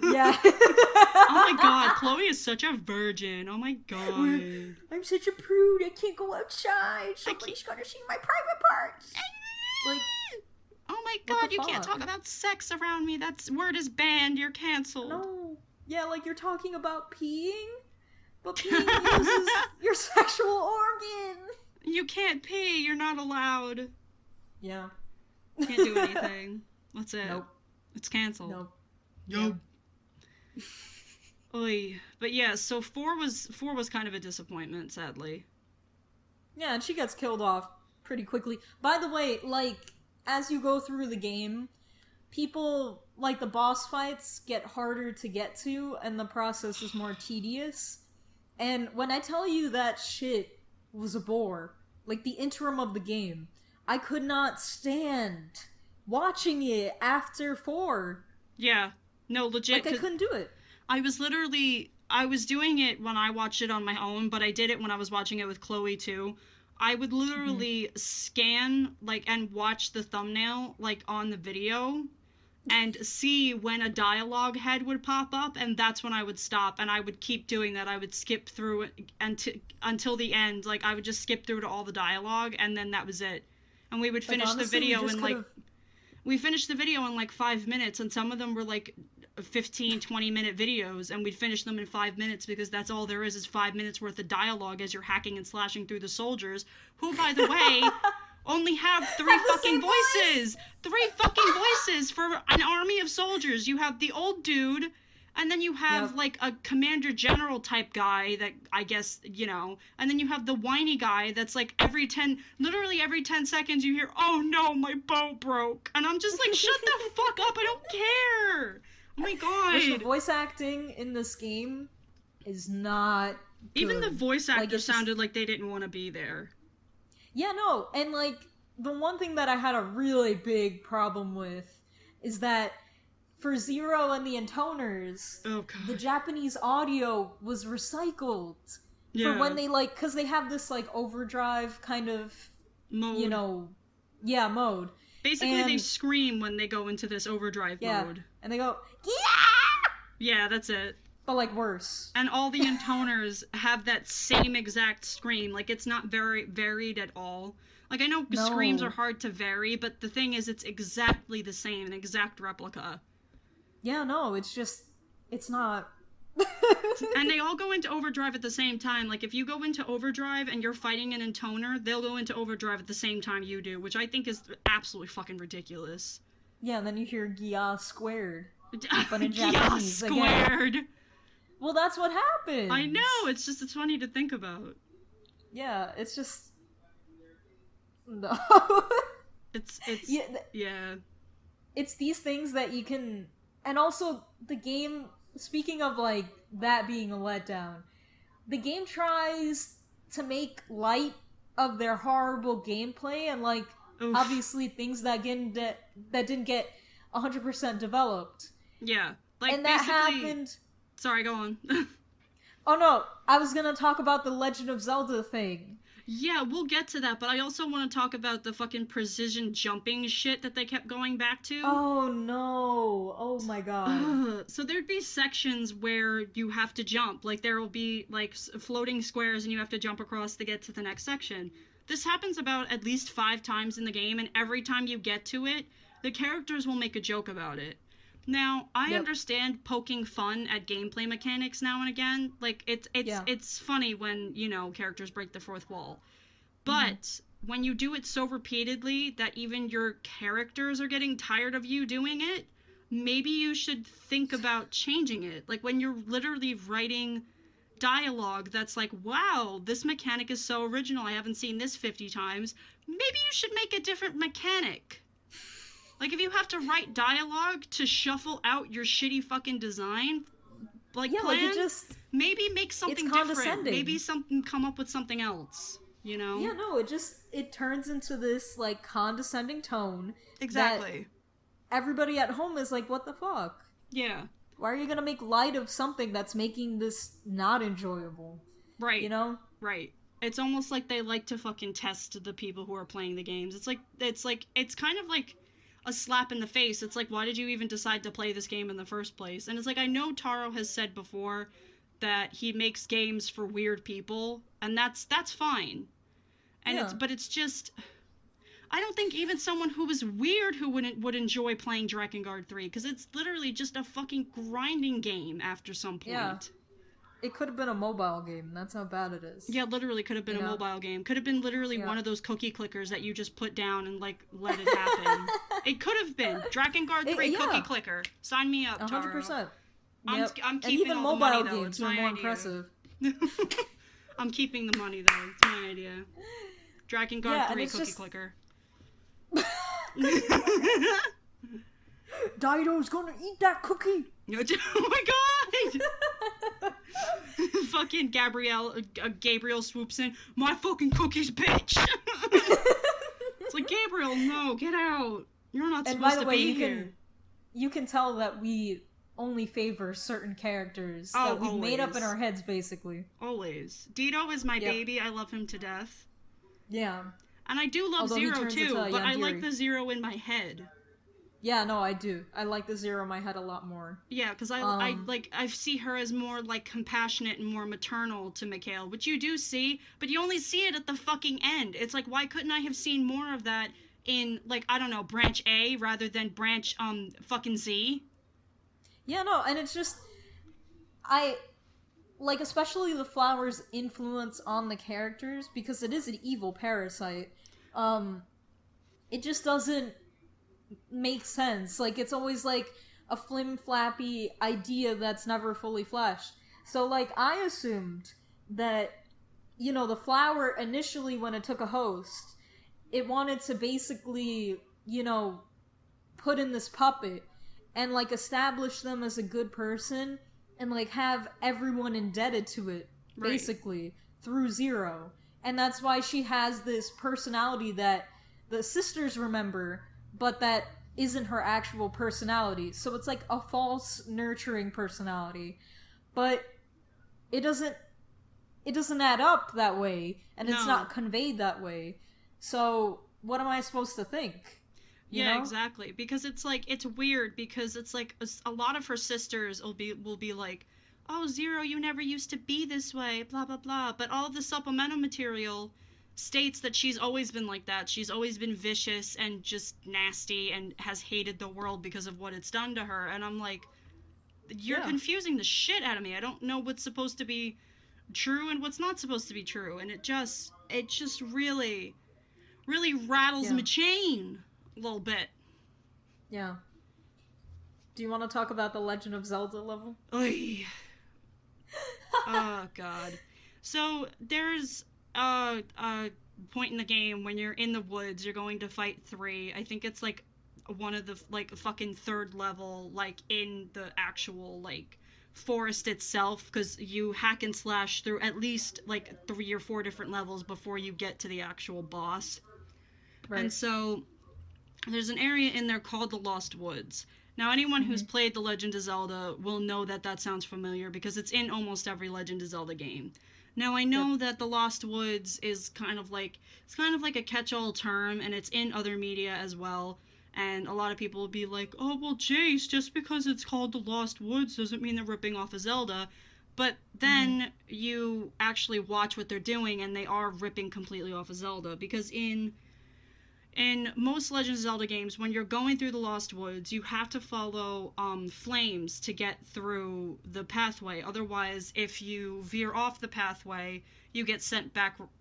Yeah. Oh my god, Chloe is such a virgin. Oh my god. I'm such a prude. I can't go outside. Somebody's gonna see my private parts. Like, oh my what god, the you can't fuck? talk about sex around me. That word is banned. You're canceled. no. Yeah, like you're talking about peeing, but peeing uses your sexual organ. You can't pee. You're not allowed. Yeah. Can't do anything. That's it. Nope. It's canceled. Nope. Nope. Oy. But yeah, so 4 was kind of a disappointment, sadly. Yeah, and she gets killed off pretty quickly. By the way, like, as you go through the game, people, like, the boss fights get harder to get to, and the process is more tedious. And when I tell you that shit was a bore, like, the interim of the game, I could not stand watching it after 4. Yeah. No, legit. Like, I couldn't do it. I was doing it when I watched it on my own, but I did it when I was watching it with Chloe too. I would literally scan, like, and watch the thumbnail, like, on the video, and see when a dialogue head would pop up, and that's when I would stop, and I would keep doing that. I would skip through it until the end. Like, I would just skip through to all the dialogue, and then that was it. And we would finish honestly, the video in, like... We finished the video in, like, 5 minutes, and some of them were, like, 15, 20-minute videos, and we'd finish them in 5 minutes because that's all there is 5 minutes worth of dialogue as you're hacking and slashing through the soldiers, who, by the way, only have 3 fucking voices! 3 fucking voices for an army of soldiers. You have the old dude, and then you have, like, a commander general type guy that, I guess, you know, and then you have the whiny guy that's, like, literally every 10 seconds you hear, oh no, my bow broke. And I'm just like, shut the fuck up, I don't care! Oh my god. Which the voice acting in this game is not good. Even the voice actors like, sounded like they didn't want to be there. Yeah, no, and like, the one thing that I had a really big problem with is that for Zero and the Intoners, the Japanese audio was recycled. Yeah. For when they, like, because they have this, like, overdrive kind of, mode. You know, mode. Basically, they scream when they go into this overdrive mode. And they go, yeah! Yeah, that's it. But, like, worse. And all the intoners have that same exact scream. Like, it's not very varied at all. Like, I know screams are hard to vary, but the thing is, it's exactly the same, an exact replica. Yeah, no, it's just, it's not. And they all go into overdrive at the same time. Like, if you go into overdrive and you're fighting an intoner, they'll go into overdrive at the same time you do, which I think is absolutely fucking ridiculous. Yeah, and then you hear Gya squared. But in Gya Japanese squared! Again. Well, that's what happened. I know, it's funny to think about. Yeah, it's just... No. It's yeah. It's these things that you can... And also, the game... Speaking of, like, that being a letdown, the game tries to make light of their horrible gameplay and, like, Oof. Obviously things that didn't get 100% developed. Yeah. Like, and that happened... Sorry, go on. Oh no, I was gonna talk about the Legend of Zelda thing. Yeah, we'll get to that, but I also want to talk about the fucking precision jumping shit that they kept going back to. Oh no, oh my god. So there'd be sections where you have to jump, like there will be like floating squares and you have to jump across to get to the next section. This happens about at least 5 times in the game, and every time you get to it, the characters will make a joke about it. Now, I understand poking fun at gameplay mechanics now and again. Like, it's funny when, you know, characters break the fourth wall. But when you do it so repeatedly that even your characters are getting tired of you doing it, maybe you should think about changing it. Like, when you're literally writing dialogue that's like, wow, this mechanic is so original, I haven't seen this 50 times, maybe you should make a different mechanic. Like, if you have to write dialogue to shuffle out your shitty fucking design, plan, like it just... Maybe make something different. Maybe come up with something else, you know? Yeah, no, it turns into this, like, condescending tone. Exactly. That everybody at home is like, what the fuck? Yeah. Why are you gonna make light of something that's making this not enjoyable? Right. You know? Right. It's almost like they like to fucking test the people who are playing the games. It's kind of like... a slap in the face. It's like, why did you even decide to play this game in the first place? And it's like, I know Taro has said before that he makes games for weird people, and that's fine. And it's just, I don't think even someone who was weird who would enjoy playing Drakengard 3, because it's literally just a fucking grinding game after some point. Yeah. It could have been a mobile game. That's how bad it is. Yeah, literally could have been a mobile game. Could have been literally one of those cookie clickers that you just put down and, like, let it happen. It could have been. Drakengard 3 cookie clicker. Sign me up, Taro. 100%. I'm keeping and even all mobile the money, though. games It's are my more idea. impressive. I'm keeping the money, though. It's my idea. Drakengard 3 cookie clicker. Dido's gonna eat that cookie! Oh my god! Fucking Gabriel swoops in. My fucking cookies, bitch! It's like, Gabriel, no, get out. You're not supposed to be here. You can tell that we only favor certain characters that we've made up in our heads, basically. Always. Dido is my baby. I love him to death. Yeah. And I do love Zero too, but I like the Zero in my head. Yeah, no, I do. I like the Zero in my head a lot more. Yeah, because I see her as more, like, compassionate and more maternal to Mikhail, which you do see, but you only see it at the fucking end. It's like, why couldn't I have seen more of that in, like, I don't know, Branch A rather than Branch, fucking Z? Yeah, no, and it's just, like, especially the flower's influence on the characters, because it is an evil parasite, it just doesn't make sense. Like, it's always, like, a flim-flappy idea that's never fully fleshed. So, like, I assumed that, you know, the flower initially, when it took a host, it wanted to basically, you know, put in this puppet and, like, establish them as a good person and, like, have everyone indebted to it, basically, through Zero. And that's why she has this personality that the sisters remember, but that isn't her actual personality. So it's like a false nurturing personality. But it doesn't add up that way, and it's not conveyed that way. So what am I supposed to think? You know? Exactly. Because it's like, it's weird, because it's like a lot of her sisters will be like, oh, Zero, you never used to be this way, blah blah blah. But all of the supplemental material states that she's always been like that. She's always been vicious and just nasty and has hated the world because of what it's done to her. And I'm like, you're confusing the shit out of me. I don't know what's supposed to be true and what's not supposed to be true. And it just really rattles my chain a little bit. Yeah. Do you want to talk about the Legend of Zelda level? Oy. Oh, God. So, there's a point in the game when you're in the woods, you're going to fight 3. I think it's, like, one of the, like, fucking 3rd level, like, in the actual, like, forest itself, because you hack and slash through at least, like, 3 or 4 different levels before you get to the actual boss. Right. And so there's an area in there called the Lost Woods. Now, anyone who's played The Legend of Zelda will know that that sounds familiar, because it's in almost every Legend of Zelda game. Now, I know that the Lost Woods is kind of like a catch-all term, and it's in other media as well. And a lot of people will be like, oh, well, Jace, just because it's called the Lost Woods doesn't mean they're ripping off of Zelda. But then you actually watch what they're doing, and they are ripping completely off of Zelda. Because in most Legend of Zelda games, when you're going through the Lost Woods, you have to follow flames to get through the pathway. Otherwise, if you veer off the pathway, you get sent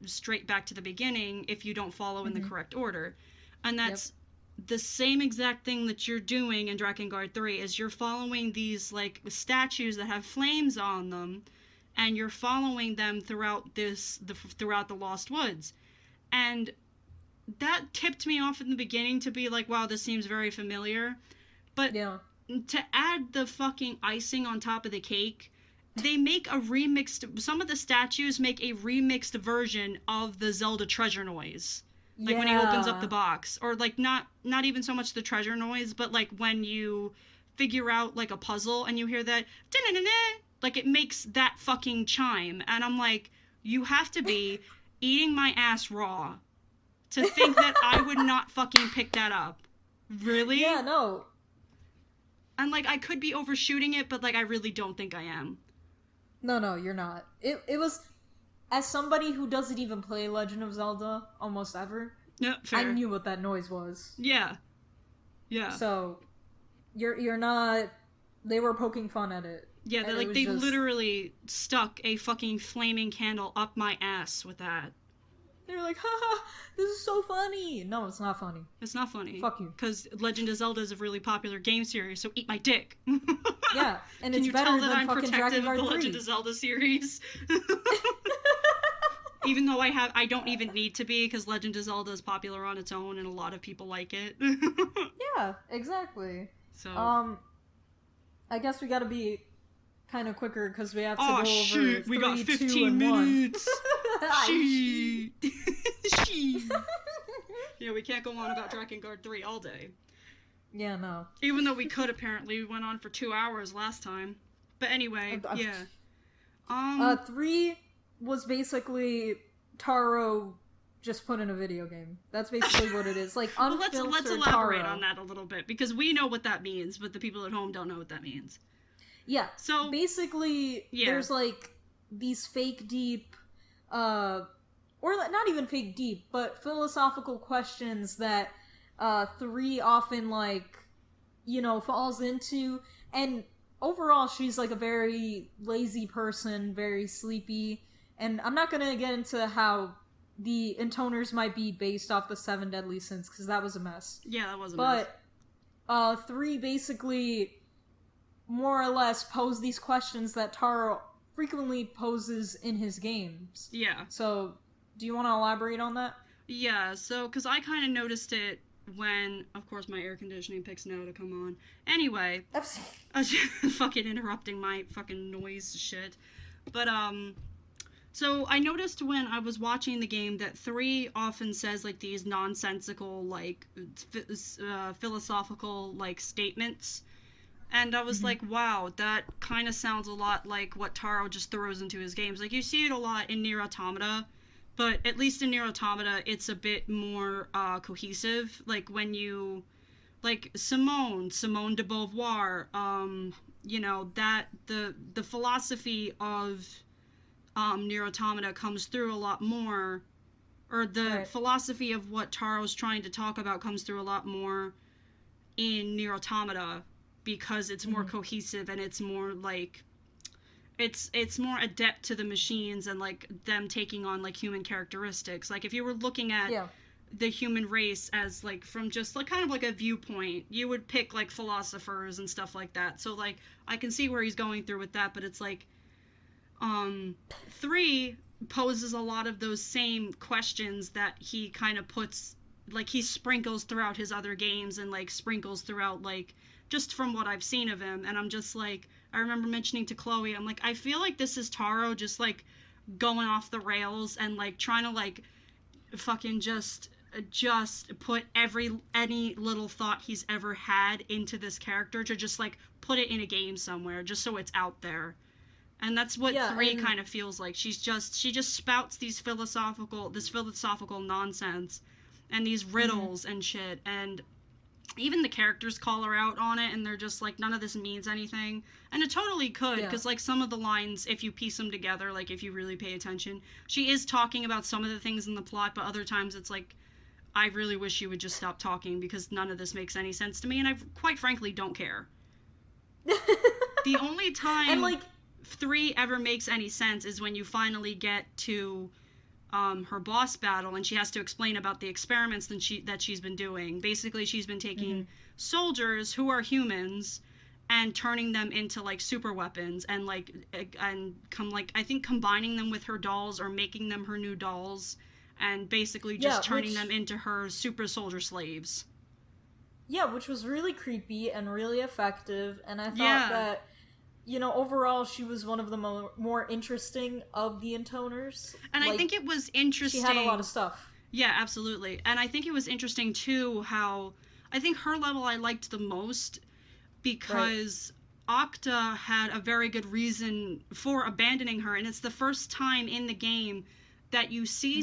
straight back to the beginning if you don't follow in the correct order. And that's the same exact thing that you're doing in Drakengard 3, is you're following these, like, statues that have flames on them, and you're following them throughout the Lost Woods. And that tipped me off in the beginning to be like, wow, this seems very familiar. But to add the fucking icing on top of the cake, they make some of the statues make a remixed version of the Zelda treasure noise. Like when he opens up the box. Or like not even so much the treasure noise, but like when you figure out like a puzzle and you hear that, like it makes that fucking chime. And I'm like, you have to be eating my ass raw to think that I would not fucking pick that up. Really? Yeah, no. And, like, I could be overshooting it, but, like, I really don't think I am. No, you're not. It was, as somebody who doesn't even play Legend of Zelda almost ever, Yeah, fair. I knew what that noise was. Yeah. Yeah. So, you're not, they were poking fun at it. Yeah, they literally stuck a fucking flaming candle up my ass with that. They were like, haha, this is so funny. No, it's not funny. It's not funny. Fuck you. Because Legend of Zelda is a really popular game series, so eat my dick. Yeah, and it's better than fucking Drakengard 3. The Legend of Zelda series. Even though I don't even need to be, because Legend of Zelda is popular on its own, and a lot of people like it. Yeah, exactly. So. I guess we gotta be kind of quicker, because we have to go over shit, 3, we got 15 2, and minutes. 1. Shit. Shit. Yeah, we can't go on about Drakengard 3 all day. Yeah, no. Even though we could, apparently. We went on for 2 hours last time. But anyway, yeah. 3 was basically Taro just put in a video game. That's basically what it is. Like, unfiltered let's elaborate Taro. on that a little bit, because we know what that means, but the people at home don't know what that means. Yeah. So basically, there's like these fake deep, or not even fake deep, but philosophical questions that 3 often, like, falls into. And overall, she's like a very lazy person, very sleepy. And I'm not gonna get into how the intoners might be based off the 7 deadly sins, because that was a mess. Yeah, that was a mess. But 3 basically more or less pose these questions that Taro frequently poses in his games. Yeah. So, do you want to elaborate on that? Yeah, so, because I kind of noticed it when, of course, my air conditioning picks now to come on. Anyway, I was fucking interrupting my fucking noise shit. But, so I noticed when I was watching the game that 3 often says, like, these nonsensical, like, philosophical, like, statements. And I was like, wow, that kind of sounds a lot like what Taro just throws into his games. Like, you see it a lot in Nier Automata, but at least in Nier Automata, it's a bit more cohesive. Like, when you... Like, Simone de Beauvoir, that... The philosophy of Nier Automata comes through a lot more. Or the philosophy of what Taro's trying to talk about comes through a lot more in Nier Automata, because it's more cohesive and it's more like it's more adept to the machines and like them taking on like human characteristics. Like, if you were looking at the human race as like from just like kind of like a viewpoint, you would pick like philosophers and stuff like that. So like I can see where he's going through with that, but it's like 3 poses a lot of those same questions that he kind of puts, like, he sprinkles throughout his other games and like sprinkles throughout, like, just from what I've seen of him. And I'm just like, I remember mentioning to Chloe, I'm like, I feel like this is Taro just like going off the rails and like trying to like fucking just put any little thought he's ever had into this character to just like put it in a game somewhere just so it's out there. And that's what 3 kind of feels like. She just spouts this philosophical nonsense and these riddles and shit, and even the characters call her out on it, and they're just like, none of this means anything. And it totally could, because like some of the lines, if you piece them together, like if you really pay attention, she is talking about some of the things in the plot, but other times it's like, I really wish you would just stop talking, because none of this makes any sense to me, and I quite frankly don't care. The only time and like 3 ever makes any sense is when you finally get to her boss battle, and she has to explain about the experiments that she's been doing. Basically, she's been taking soldiers who are humans and turning them into like super weapons, and I think combining them with her dolls or making them her new dolls, and basically just turning them into her super soldier slaves. Yeah, which was really creepy and really effective, and I thought that, overall she was one of the more interesting of the intoners. And like, I think it was interesting. She had a lot of stuff. Yeah, absolutely. And I think it was interesting, too, how I think her level I liked the most, because Octa had a very good reason for abandoning her, and it's the first time in the game that you see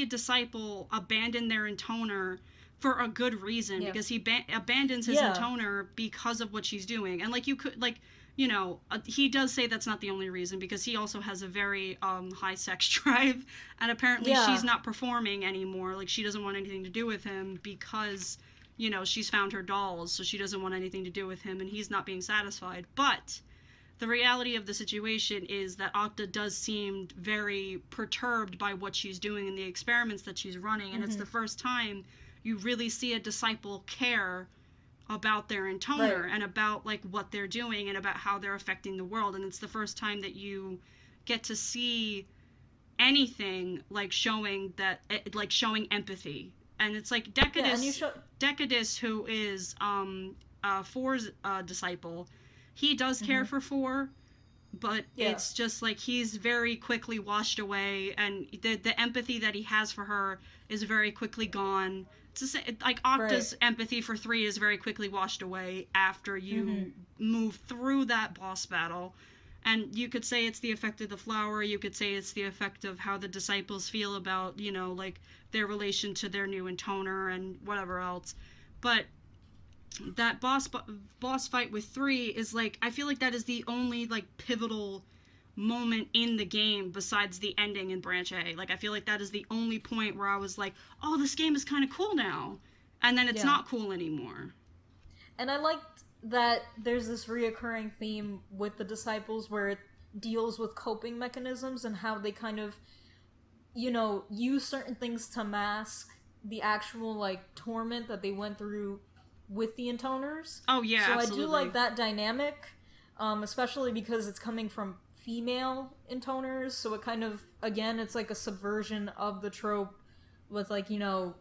a disciple abandon their intoner for a good reason, because he abandons his intoner because of what she's doing. And like, you could, like, you know, he does say that's not the only reason, because he also has a very high sex drive, and apparently she's not performing anymore. Like, she doesn't want anything to do with him because, you know, she's found her dolls, so she doesn't want anything to do with him, and he's not being satisfied. But the reality of the situation is that Octa does seem very perturbed by what she's doing and the experiments that she's running, and it's the first time you really see a disciple care about their intoner and about, like, what they're doing and about how they're affecting the world. And it's the first time that you get to see anything like showing that, like, showing empathy. And it's like Decadus, who is Four's disciple, he does care for Four, but it's just like he's very quickly washed away, and the empathy that he has for her is very quickly gone. It's like Octa's empathy for 3 is very quickly washed away after you move through that boss battle. And you could say it's the effect of the flower, you could say it's the effect of how the disciples feel about, you know, like, their relation to their new intoner and whatever else. But that boss fight with 3 is, like, I feel like that is the only, like, pivotal moment in the game besides the ending in Branch A. Like, I feel like that is the only point where I was like, oh, this game is kind of cool now. And then it's not cool anymore. And I liked that there's this reoccurring theme with the disciples where it deals with coping mechanisms and how they kind of, you know, use certain things to mask the actual, like, torment that they went through with the intoners. Oh, yeah, so absolutely. I do like that dynamic, especially because it's coming from female intoners, so it kind of, again, it's like a subversion of the trope with, like, you know,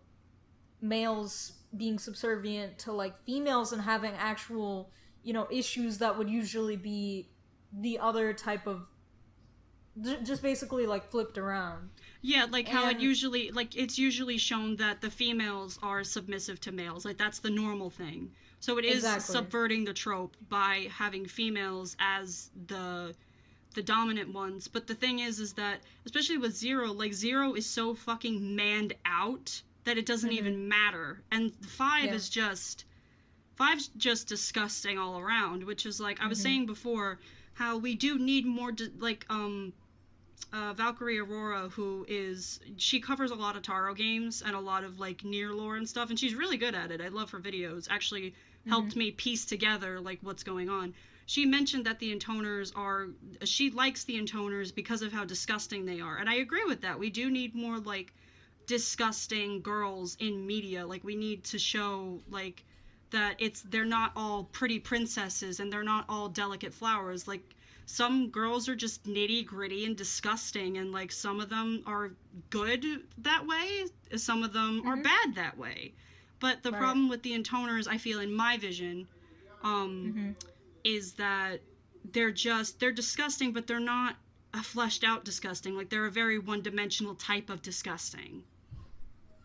males being subservient to, like, females and having actual, you know, issues that would usually be the other type of, just basically, like, flipped around. Yeah, like how it usually, like, it's usually shown that the females are submissive to males. Like, that's the normal thing. So it is subverting the trope by having females as the dominant ones. But the thing is that, especially with Zero, like, Zero is so fucking manned out that it doesn't even matter. And 5's just disgusting all around, which is, like, I was saying before, how we do need more, Valkyrie Aurora, she covers a lot of Taro games and a lot of, like, Nier lore and stuff, and she's really good at it. I love her videos. Actually helped me piece together, like, what's going on. She mentioned that she likes the intoners because of how disgusting they are. And I agree with that. We do need more, like, disgusting girls in media. Like, we need to show, like, that they're not all pretty princesses and they're not all delicate flowers. Like, some girls are just nitty gritty and disgusting, and, like, some of them are good that way, some of them are bad that way. But the problem with the intoners, I feel, in my vision, is that they're disgusting, but they're not a fleshed out disgusting. Like, they're a very one-dimensional type of disgusting.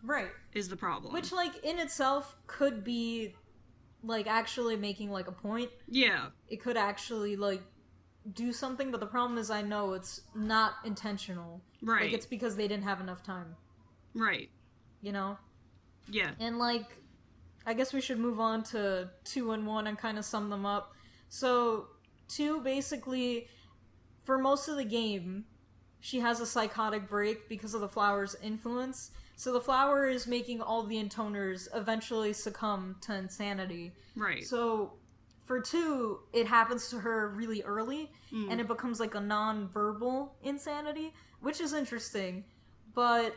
Right. Is the problem. Which, like, in itself could be, like, actually making, like, a point. Yeah. It could actually, like, do something, but the problem is I know it's not intentional. Right. Like, it's because they didn't have enough time. Right. You know? Yeah. And, like, I guess we should move on to 2 and 1 and kind of sum them up. So, 2, basically, for most of the game, she has a psychotic break because of the flower's influence. So the flower is making all the intoners eventually succumb to insanity. Right. So, for 2, it happens to her really early, and it becomes, like, a non-verbal insanity, which is interesting. But,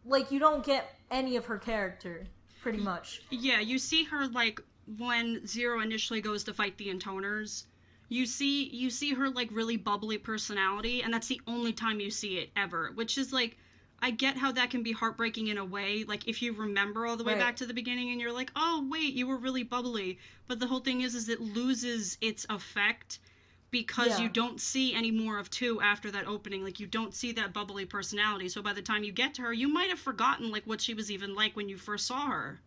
like, you don't get any of her character, pretty much. Yeah, you see her, like, when Zero initially goes to fight the intoners, you see her, like, really bubbly personality, and that's the only time you see it ever, which is, like, I get how that can be heartbreaking in a way, like, if you remember all the way back to the beginning and you're like, oh, wait, you were really bubbly, but the whole thing is it loses its effect because you don't see any more of 2 after that opening. Like, you don't see that bubbly personality, so by the time you get to her, you might have forgotten, like, what she was even like when you first saw her.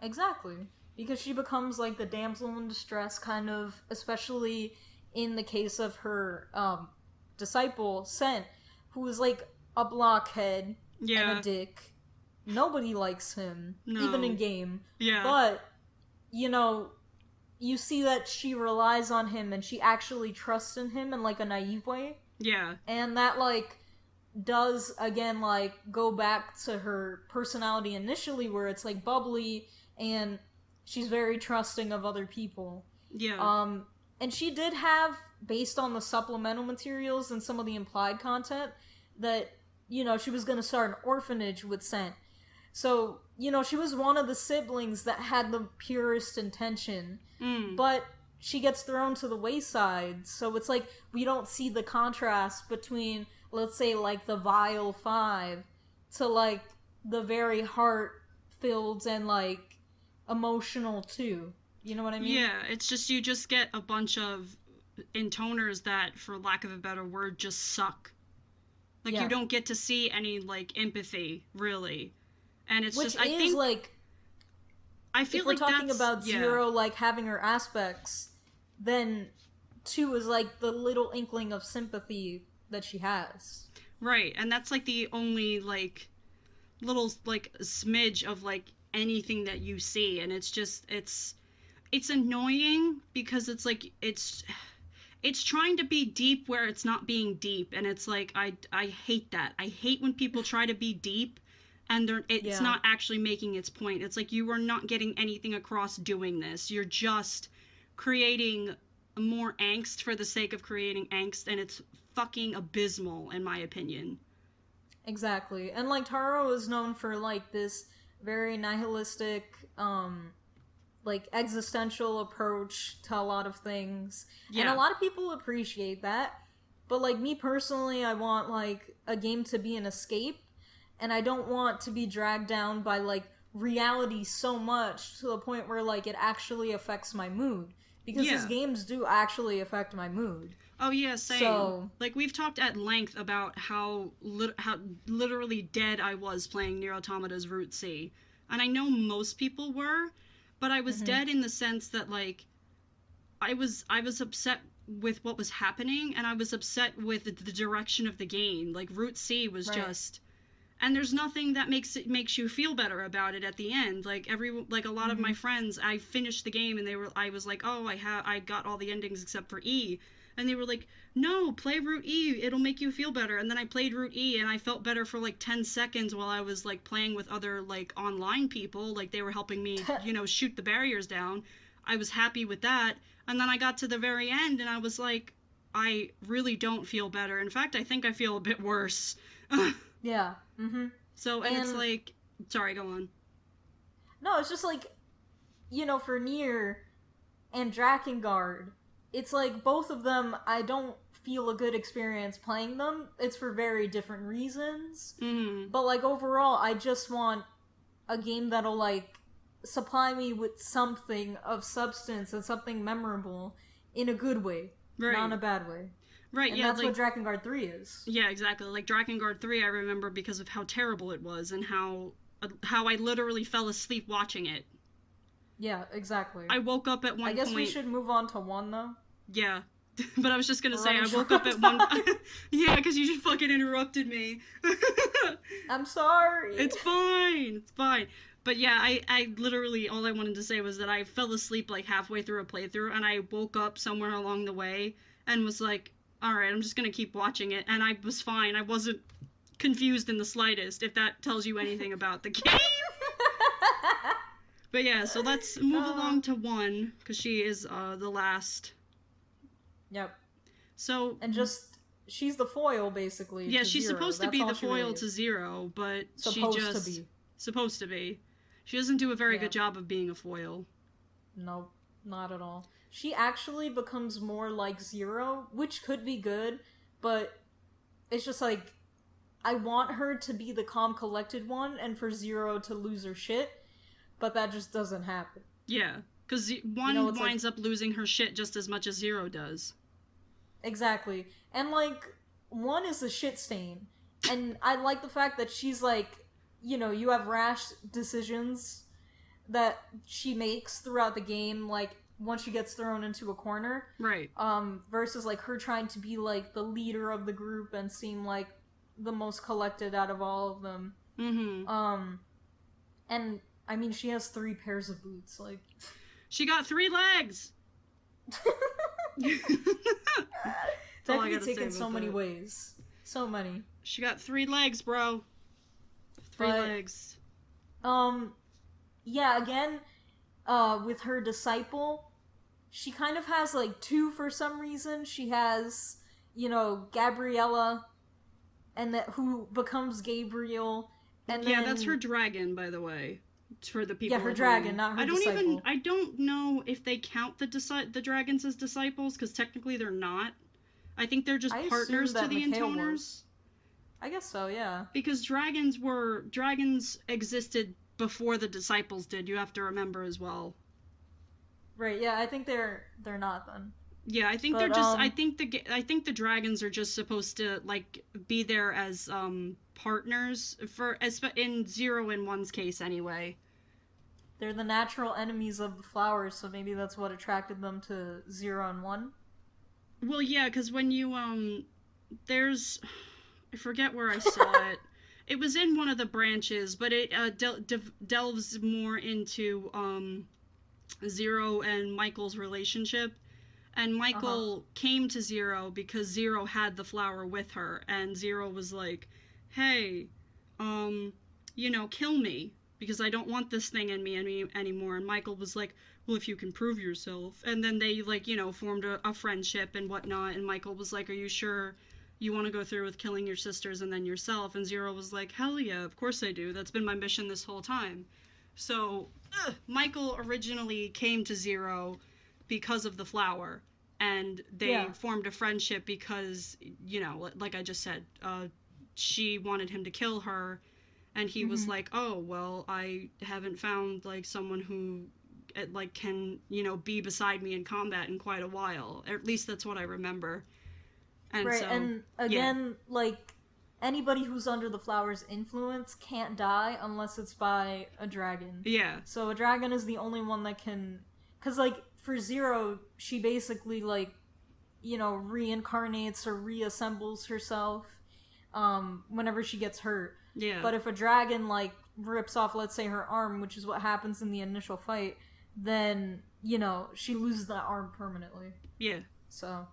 Exactly. Because she becomes, like, the damsel in distress, kind of, especially in the case of her disciple, Sent, who is, like, a blockhead and a dick, nobody likes him, No. even in game. Yeah. But, you see that she relies on him and she actually trusts in him in, like, a naive way. Yeah. And that, like, does, again, like, go back to her personality initially, where it's, like, bubbly, and she's very trusting of other people. Yeah. And she did have, based on the supplemental materials and some of the implied content, that, she was gonna start an orphanage with Scent. So, she was one of the siblings that had the purest intention, but she gets thrown to the wayside, so it's like, we don't see the contrast between, let's say, like, the Vile Five, to, like, the very heart-filled and, like, emotional, too. You know what I mean? Yeah, it's just, you just get a bunch of intoners that, for lack of a better word, just suck. Like, you don't get to see any, like, empathy, really. And it's Which just, I think, like, I feel if we're like talking that's, about Zero, like, having her aspects, then 2 is, like, the little inkling of sympathy that she has. Right, and that's, like, the only, like, little, like, smidge of, like, anything that you see, and it's just, it's annoying, because it's, like, it's trying to be deep where it's not being deep, and it's, like, I hate that. I hate when people try to be deep, and it's not actually making its point. It's like, you are not getting anything across doing this. You're just creating more angst for the sake of creating angst, and it's fucking abysmal, in my opinion. Exactly. And, like, Taro is known for, like, this very nihilistic, like, existential approach to a lot of things. Yeah. And a lot of people appreciate that. But, like, me personally, I want, like, a game to be an escape. And I don't want to be dragged down by, like, reality so much to the point where, like, it actually affects my mood. Because these games do actually affect my mood. Oh, yeah, same. So, like, we've talked at length about how literally dead I was playing Nier Automata's Route C. And I know most people were, but I was dead in the sense that, like, I was upset with what was happening, and I was upset with the direction of the game. Like, Route C was just... And there's nothing that makes you feel better about it at the end. Like, a lot of my friends, I finished the game, and I was like, oh, I got all the endings except for E. And they were like, no, play Route E, it'll make you feel better. And then I played Route E, and I felt better for, like, 10 seconds while I was, like, playing with other, like, online people. Like, they were helping me, shoot the barriers down. I was happy with that. And then I got to the very end, and I was like, I really don't feel better. In fact, I think I feel a bit worse. Yeah. So, and it's like... Sorry, go on. No, it's just like, for Nier and Drakengard, it's like, both of them, I don't feel a good experience playing them. It's for very different reasons. But, like, overall, I just want a game that'll, like, supply me with something of substance and something memorable in a good way, not in a bad way. Right, and that's what Drakengard 3 is. Yeah, exactly. Like, Drakengard 3, I remember because of how terrible it was, and how I literally fell asleep watching it. Yeah, exactly. I woke up at one point... I guess we should move on to 1, though. Yeah. But I was just gonna say, I woke up at 1... Yeah, because you just fucking interrupted me. I'm sorry. It's fine. But yeah, I literally, all I wanted to say was that I fell asleep, like, halfway through a playthrough, and I woke up somewhere along the way, and was like... Alright, I'm just gonna keep watching it, and I was fine. I wasn't confused in the slightest, if that tells you anything about the game. But yeah, so let's move along to 1, because she is the last. Yep. So... And just, she's the foil, basically, yeah, to she's Zero. supposed to be the foil to Zero, but Supposed to be. She doesn't do a very good job of being a foil. Nope, not at all. She actually becomes more like Zero, which could be good, but it's just like, I want her to be the calm, collected one, and for Zero to lose her shit, but that just doesn't happen. Yeah, because one winds up losing her shit just as much as Zero does. Exactly. And, like, 1 is a shit stain, and I like the fact that she's like, you have rash decisions that she makes throughout the game, like, once she gets thrown into a corner. Right. Versus, like, her trying to be, like, the leader of the group and seem like the most collected out of all of them. And, I mean, she has 3 pairs of boots, like... She got 3 legs! That can be taken so many ways. So many. She got 3 legs, bro. 3 legs. Yeah, again, with her disciple, she kind of has, like, 2 for some reason. She has, you know, Gabriella, and who becomes Gabriel, and then... Yeah, that's her dragon, by the way. For the people. Yeah, her dragon, not her disciple. I don't know if they count the dragons as disciples, because technically they're not. I think they're just partners to the intoners. I guess so, yeah. Because dragons existed before the disciples did, you have to remember as well. Right, yeah, I think they're not then. Yeah, I think they're just I think the dragons are just supposed to like be there as partners in 0 and 1's case anyway. They're the natural enemies of the flowers, so maybe that's what attracted them to 0 and 1. Well, yeah, because when you there's I forget where I saw it. It was in one of the branches, but it delves more into 0 and Michael's relationship. And Michael came to 0 because 0 had the flower with her, and 0 was like, hey, you know, kill me, because I don't want this thing in me anymore. And Michael was like, well, if you can prove yourself. And then they, like, you know, formed a friendship and whatnot, and Michael was like, are you sure you want to go through with killing your sisters and then yourself? And 0 was like, hell yeah, of course I do. That's been my mission this whole time. So, Michael originally came to 0 because of the flower, and they formed a friendship because, you know, like I just said, she wanted him to kill her, and he was like, oh, well, I haven't found, like, someone who, like, can, you know, be beside me in combat in quite a while. Or at least that's what I remember. And right, so, and again, like, anybody who's under the flower's influence can't die unless it's by a dragon. Yeah. So a dragon is the only one that can... Because, like, for 0, she basically, like, you know, reincarnates or reassembles herself whenever she gets hurt. Yeah. But if a dragon, like, rips off, let's say, her arm, which is what happens in the initial fight, then, you know, she loses that arm permanently. Yeah. So,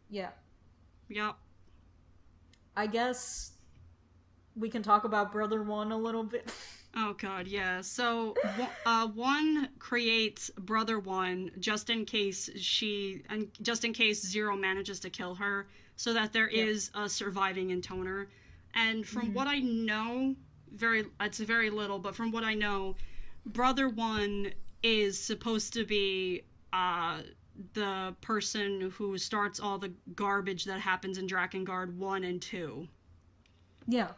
yeah. Yep. I guess we can talk about Brother 1 a little bit. Oh god, yeah. So, 1 creates Brother 1 just in case 0 manages to kill her, so that there is a surviving intoner. And from what I know, it's very little, but from what I know, Brother 1 is supposed to be the person who starts all the garbage that happens in Drakengard 1 and 2. Yeah.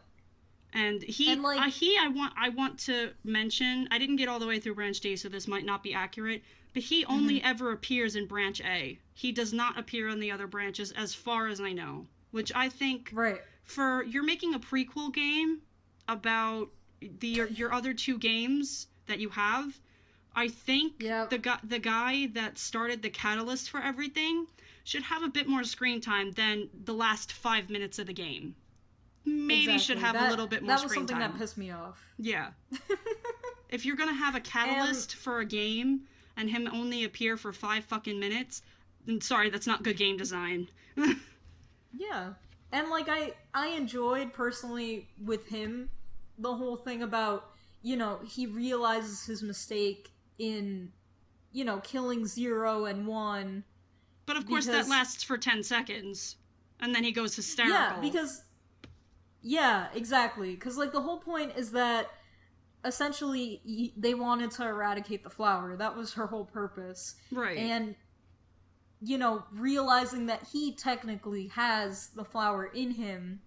And I want to mention, I didn't get all the way through Branch D, so this might not be accurate, but he only ever appears in Branch A. He does not appear in the other branches, as far as I know. Which I think, you're making a prequel game about your other 2 games that you have, I think the guy that started the catalyst for everything should have a bit more screen time than the last 5 minutes of the game. Maybe should have a little bit more screen time. That was something that pissed me off. Yeah. If you're gonna have a catalyst for a game and him only appear for 5 fucking minutes, then sorry, that's not good game design. Yeah. And, like, I enjoyed, personally, with him, the whole thing about, you know, he realizes his mistake in, you know, killing 0 and 1. But of course that lasts for 10 seconds. And then he goes hysterical. Yeah, because... Yeah, exactly. Because, like, the whole point is that, essentially, they wanted to eradicate the flower. That was her whole purpose. Right. And, you know, realizing that he technically has the flower in him,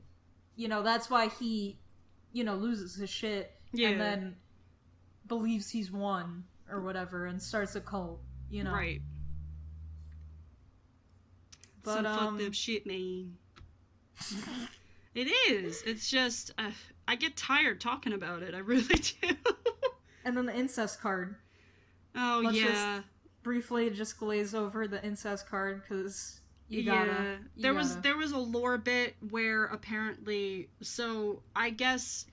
you know, that's why he, you know, loses his shit. Yeah. And then believes he's won, or whatever, and starts a cult, you know? Right. But, some fucked up shit, man. It is. It's just, I get tired talking about it. I really do. And then the incest card. Oh, Let's yeah. Just briefly just glaze over the incest card, because you gotta. There was a lore bit where apparently, so I guess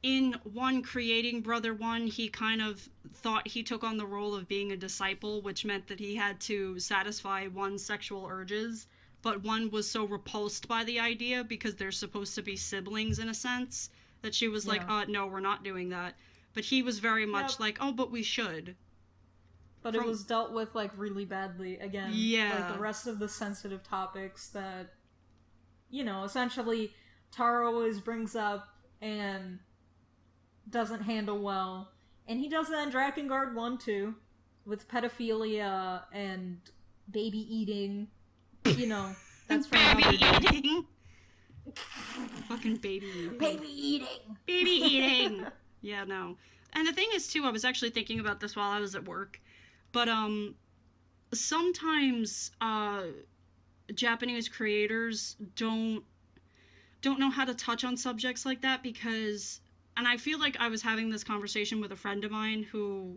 in one creating Brother One, he kind of thought he took on the role of being a disciple, which meant that he had to satisfy one's sexual urges, but one was so repulsed by the idea because they're supposed to be siblings in a sense that she was like, no, we're not doing that. But he was very much like, oh, but we should. But it was dealt with, like, really badly, again. Yeah. Like, the rest of the sensitive topics that, you know, essentially Taro always brings up and doesn't handle well. And he does that in Drakengard 1, too, with pedophilia and baby eating. You know, that's from baby eating. Fucking baby eating. Baby eating. Baby eating. Yeah, no. And the thing is, too, I was actually thinking about this while I was at work, but sometimes Japanese creators don't know how to touch on subjects like that because, and I feel like I was having this conversation with a friend of mine who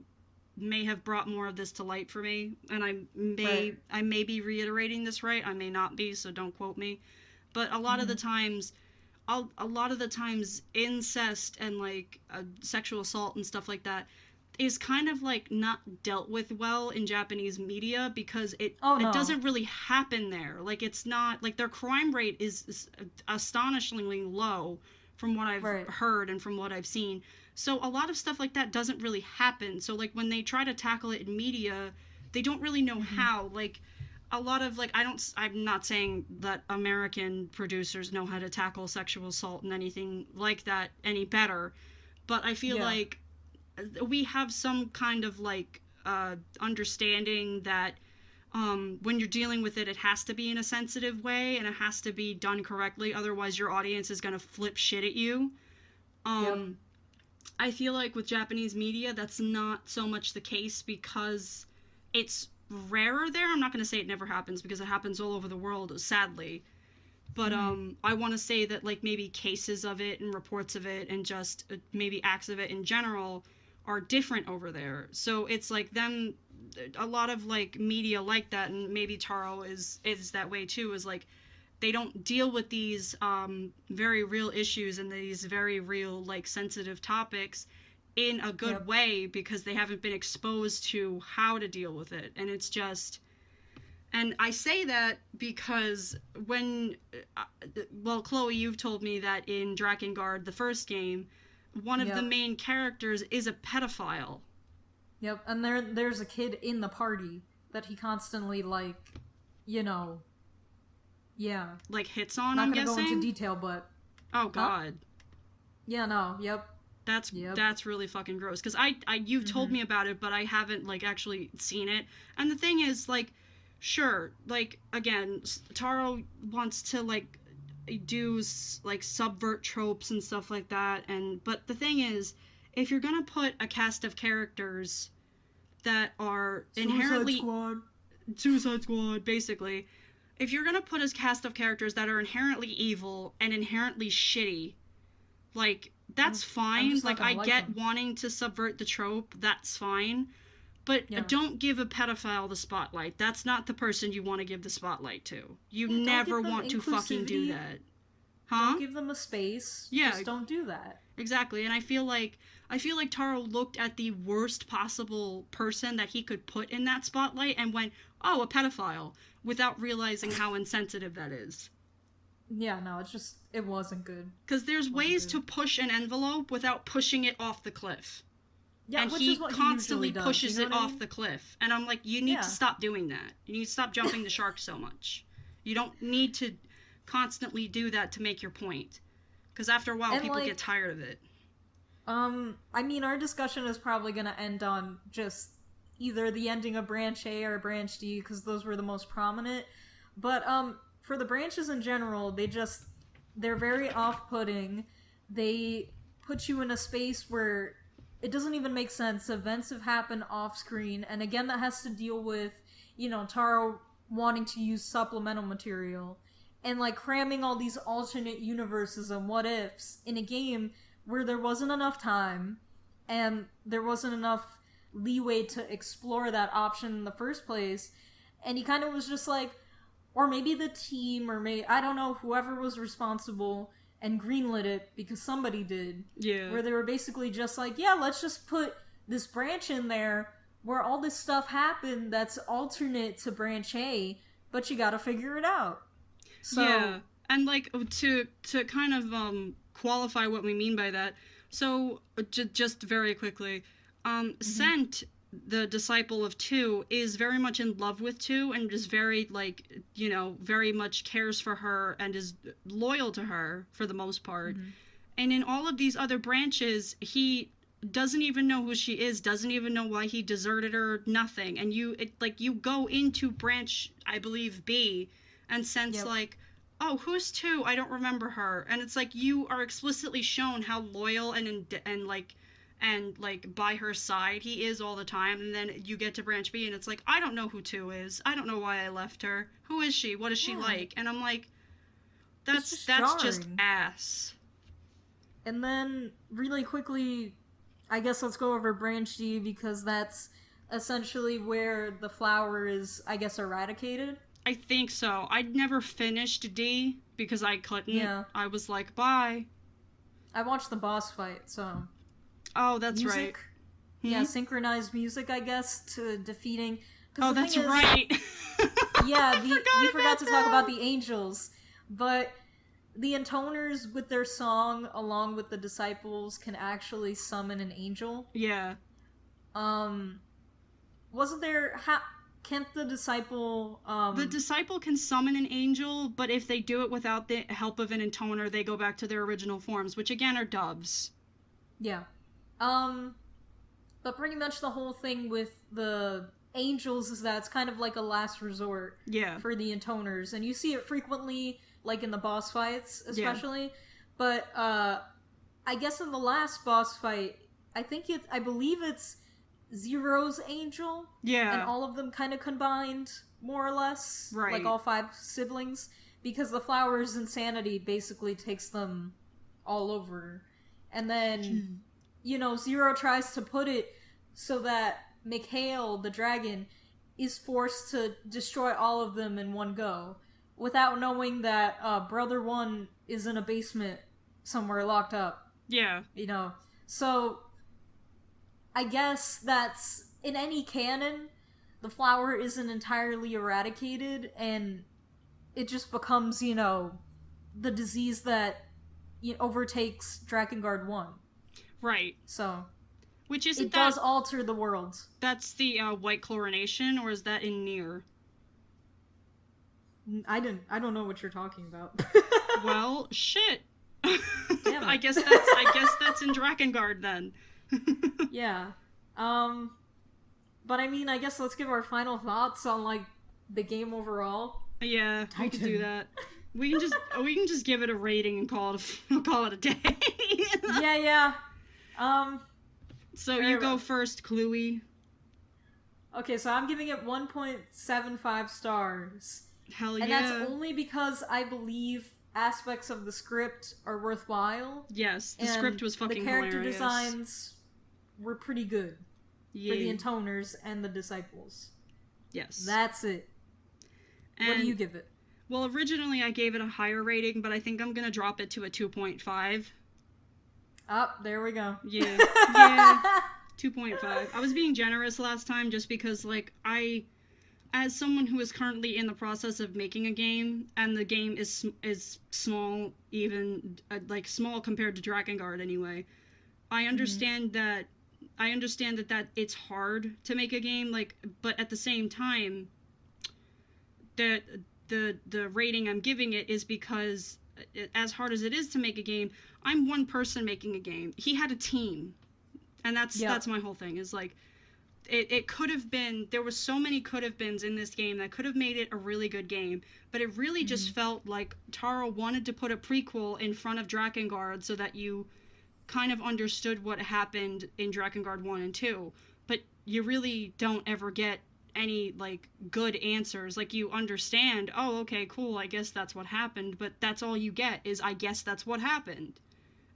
may have brought more of this to light for me, and I may be reiterating this right, I may not be, so don't quote me, but a lot of the times incest and like sexual assault and stuff like that is kind of like not dealt with well in Japanese media because it doesn't really happen there. Like, it's not like their crime rate is astonishingly low from what I've heard and from what I've seen. So a lot of stuff like that doesn't really happen. So like when they try to tackle it in media, they don't really know how. Like a lot of like I'm not saying that American producers know how to tackle sexual assault and anything like that any better, but I feel like we have some kind of like understanding that when you're dealing with it, it has to be in a sensitive way and it has to be done correctly. Otherwise, your audience is going to flip shit at you. I feel like with Japanese media, that's not so much the case because it's rarer there. I'm not going to say it never happens because it happens all over the world, sadly. But I want to say that like maybe cases of it and reports of it and just maybe acts of it in general are different over there. So it's like them, a lot of like media like that, and maybe Taro is that way too, is like they don't deal with these very real issues and these very real like sensitive topics in a good way because they haven't been exposed to how to deal with it. And it's just, and I say that because when Chloe, you've told me that in Drakengard, the first game, one of the main characters is a pedophile. Yep, and there's a kid in the party that he constantly, like, you know, like hits on, not I'm gonna guessing? go into detail, but... Oh, God. Huh? Yeah, no, That's really fucking gross, because you've told me about it, but I haven't, like, actually seen it. And the thing is, like, sure, like, again, Taro wants to, like, do like subvert tropes and stuff like that, but the thing is, if you're gonna put a cast of characters that are inherently Suicide Squad, basically, if you're gonna put a cast of characters that are inherently evil and inherently shitty, like, that's fine. Like, I get wanting to subvert the trope, that's fine. But don't give a pedophile the spotlight. That's not the person you want to give the spotlight to. You never want to fucking do that. Huh? Don't give them a space. Yeah. Just don't do that. Exactly. And I feel like Taro looked at the worst possible person that he could put in that spotlight and went, oh, a pedophile, without realizing how insensitive that is. Yeah, no, it wasn't good. Because there's ways to push an envelope without pushing it off the cliff. Yeah, and which he is what constantly he does, pushes you know it what I off mean? the cliff. And I'm like, you need to stop doing that. You need to stop jumping the shark so much. You don't need to constantly do that to make your point. Because after a while, people get tired of it. I mean, our discussion is probably going to end on just either the ending of Branch A or Branch D, because those were the most prominent. But, for the branches in general, they're very off-putting. They put you in a space where it doesn't even make sense. Events have happened off-screen, and again, that has to deal with, you know, Taro wanting to use supplemental material, and, like, cramming all these alternate universes and what-ifs in a game where there wasn't enough time, and there wasn't enough leeway to explore that option in the first place, and he kind of was just like, or maybe the team, or maybe, I don't know, whoever was responsible, and greenlit it because somebody did. Yeah. Where they were basically just like, yeah, let's just put this branch in there where all this stuff happened that's alternate to branch A, but you gotta figure it out. So, yeah. And like to kind of qualify what we mean by that. So just very quickly, Scent, the disciple of 2, is very much in love with 2 and is very like, you know, very much cares for her and is loyal to her for the most part. And in all of these other branches, he doesn't even know who she is, doesn't even know why he deserted her, nothing. And you go into branch, I believe, B, and Scent's like, oh, who's 2? I don't remember her. And it's like, you are explicitly shown how loyal and by her side he is all the time. And then you get to branch B and it's like, I don't know who 2 is. I don't know why I left her. Who is she? What is she like? And I'm like, that's just ass. And then really quickly, I guess let's go over branch D because that's essentially where the flower is, I guess, eradicated. I think so. I'd never finished D because I couldn't. Yeah. I was like, bye. I watched the boss fight, so... Oh, that's music, right. Yeah, synchronized music, I guess, to defeating... Oh, that's right. Yeah, we forgot to talk about the angels. But the intoners with their song, along with the disciples, can actually summon an angel. Yeah. Wasn't there... Can't the disciple... The disciple can summon an angel, but if they do it without the help of an intoner, they go back to their original forms, which again are doves. Yeah. But pretty much the whole thing with the angels is that it's kind of like a last resort for the intoners. And you see it frequently, like in the boss fights, especially. Yeah. But, I guess in the last boss fight, I believe it's Zero's angel. Yeah. And all of them kind of combined, more or less. Right. Like all 5 siblings. Because the flower's insanity basically takes them all over. And then, you know, Zero tries to put it so that Mikhail, the dragon, is forced to destroy all of them in one go. Without knowing that Brother 1 is in a basement somewhere locked up. Yeah. You know, so... I guess that's, in any canon, the flower isn't entirely eradicated, and it just becomes, you know, the disease that overtakes Drakengard 1. Right. So, which isn't it does alter the world. That's the white chlorination, or is that in Nier? I don't know what you're talking about. Well, shit. Damn it. I guess that's in Drakengard then. Yeah. But I mean, I guess let's give our final thoughts on, like, the game overall. Yeah, we can do that. We can just give it a rating and call it a day. Yeah. So you go first, Chloe. Okay, so I'm giving it 1.75 stars. Hell yeah. And that's only because I believe aspects of the script are worthwhile. Yes, the script was fucking hilarious. The character designs were pretty good for the intoners and the disciples. Yes. That's it. And, what do you give it? Well, originally I gave it a higher rating, but I think I'm gonna drop it to a 2.5. There we go. Yeah. 2.5. I was being generous last time just because, like, as someone who is currently in the process of making a game, and the game is small, even, like, small compared to Drakengard anyway, I understand that it's hard to make a game, like, but at the same time, the rating I'm giving it is because, as hard as it is to make a game, I'm one person making a game. He had a team, and that's my whole thing, is, like, it could have been, there was so many could have beens in this game that could have made it a really good game, but it really just felt like Taro wanted to put a prequel in front of Drakengard so that you kind of understood what happened in Drakengard 1 and 2, but you really don't ever get any, like, good answers. Like, you understand, oh, okay, cool, I guess that's what happened, but that's all you get is, I guess that's what happened.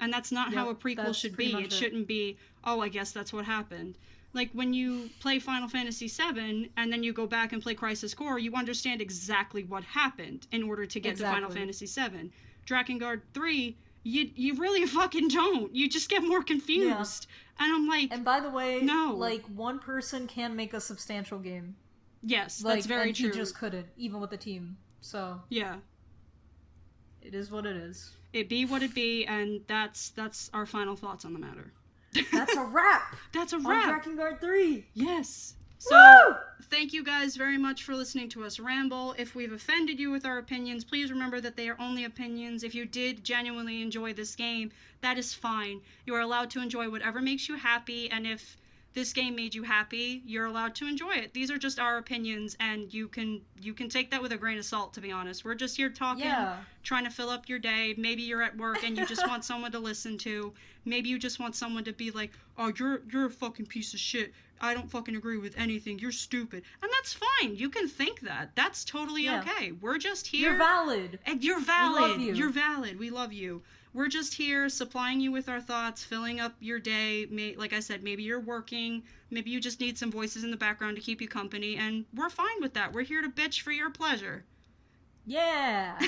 And that's not how a prequel should be. It shouldn't be, oh, I guess that's what happened. Like, when you play Final Fantasy VII, and then you go back and play Crisis Core, you understand exactly what happened in order to get to Final Fantasy VII. Drakengard 3 You really fucking don't. You just get more confused. Yeah. And I'm like, and by the way, no. like, one person can make a substantial game. Yes, like, that's very and true. He just couldn't, even with a team. So yeah, it is what it is. It be what it be, and that's our final thoughts on the matter. That's a wrap. That's a wrap. On Drakengard 3. Yes. So, woo! Thank you guys very much for listening to us ramble. If we've offended you with our opinions, please remember that they are only opinions. If you did genuinely enjoy this game, that is fine. You are allowed to enjoy whatever makes you happy, and if this game made you happy, you're allowed to enjoy it. These are just our opinions, and you can take that with a grain of salt, to be honest. We're just here talking, trying to fill up your day. Maybe you're at work and you just want someone to listen to. Maybe you just want someone to be like, oh, you're a fucking piece of shit. I don't fucking agree with anything. You're stupid. And that's fine. You can think that. That's totally okay. We're just here. You're valid. And you're valid. We love you. You're valid. We love you. We're just here supplying you with our thoughts, filling up your day. Like I said, maybe you're working. Maybe you just need some voices in the background to keep you company. And we're fine with that. We're here to bitch for your pleasure. Yeah.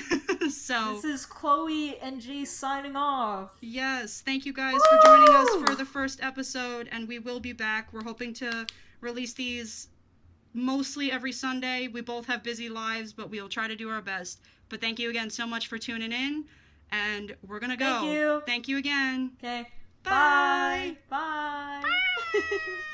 So this is Chloe and Jay signing off. Yes. Thank you guys for joining us for the first episode. And we will be back. We're hoping to release these mostly every Sunday. We both have busy lives, but we'll try to do our best. But thank you again so much for tuning in. And we're gonna go. Thank you. Thank you again. Okay. Bye. Bye. Bye.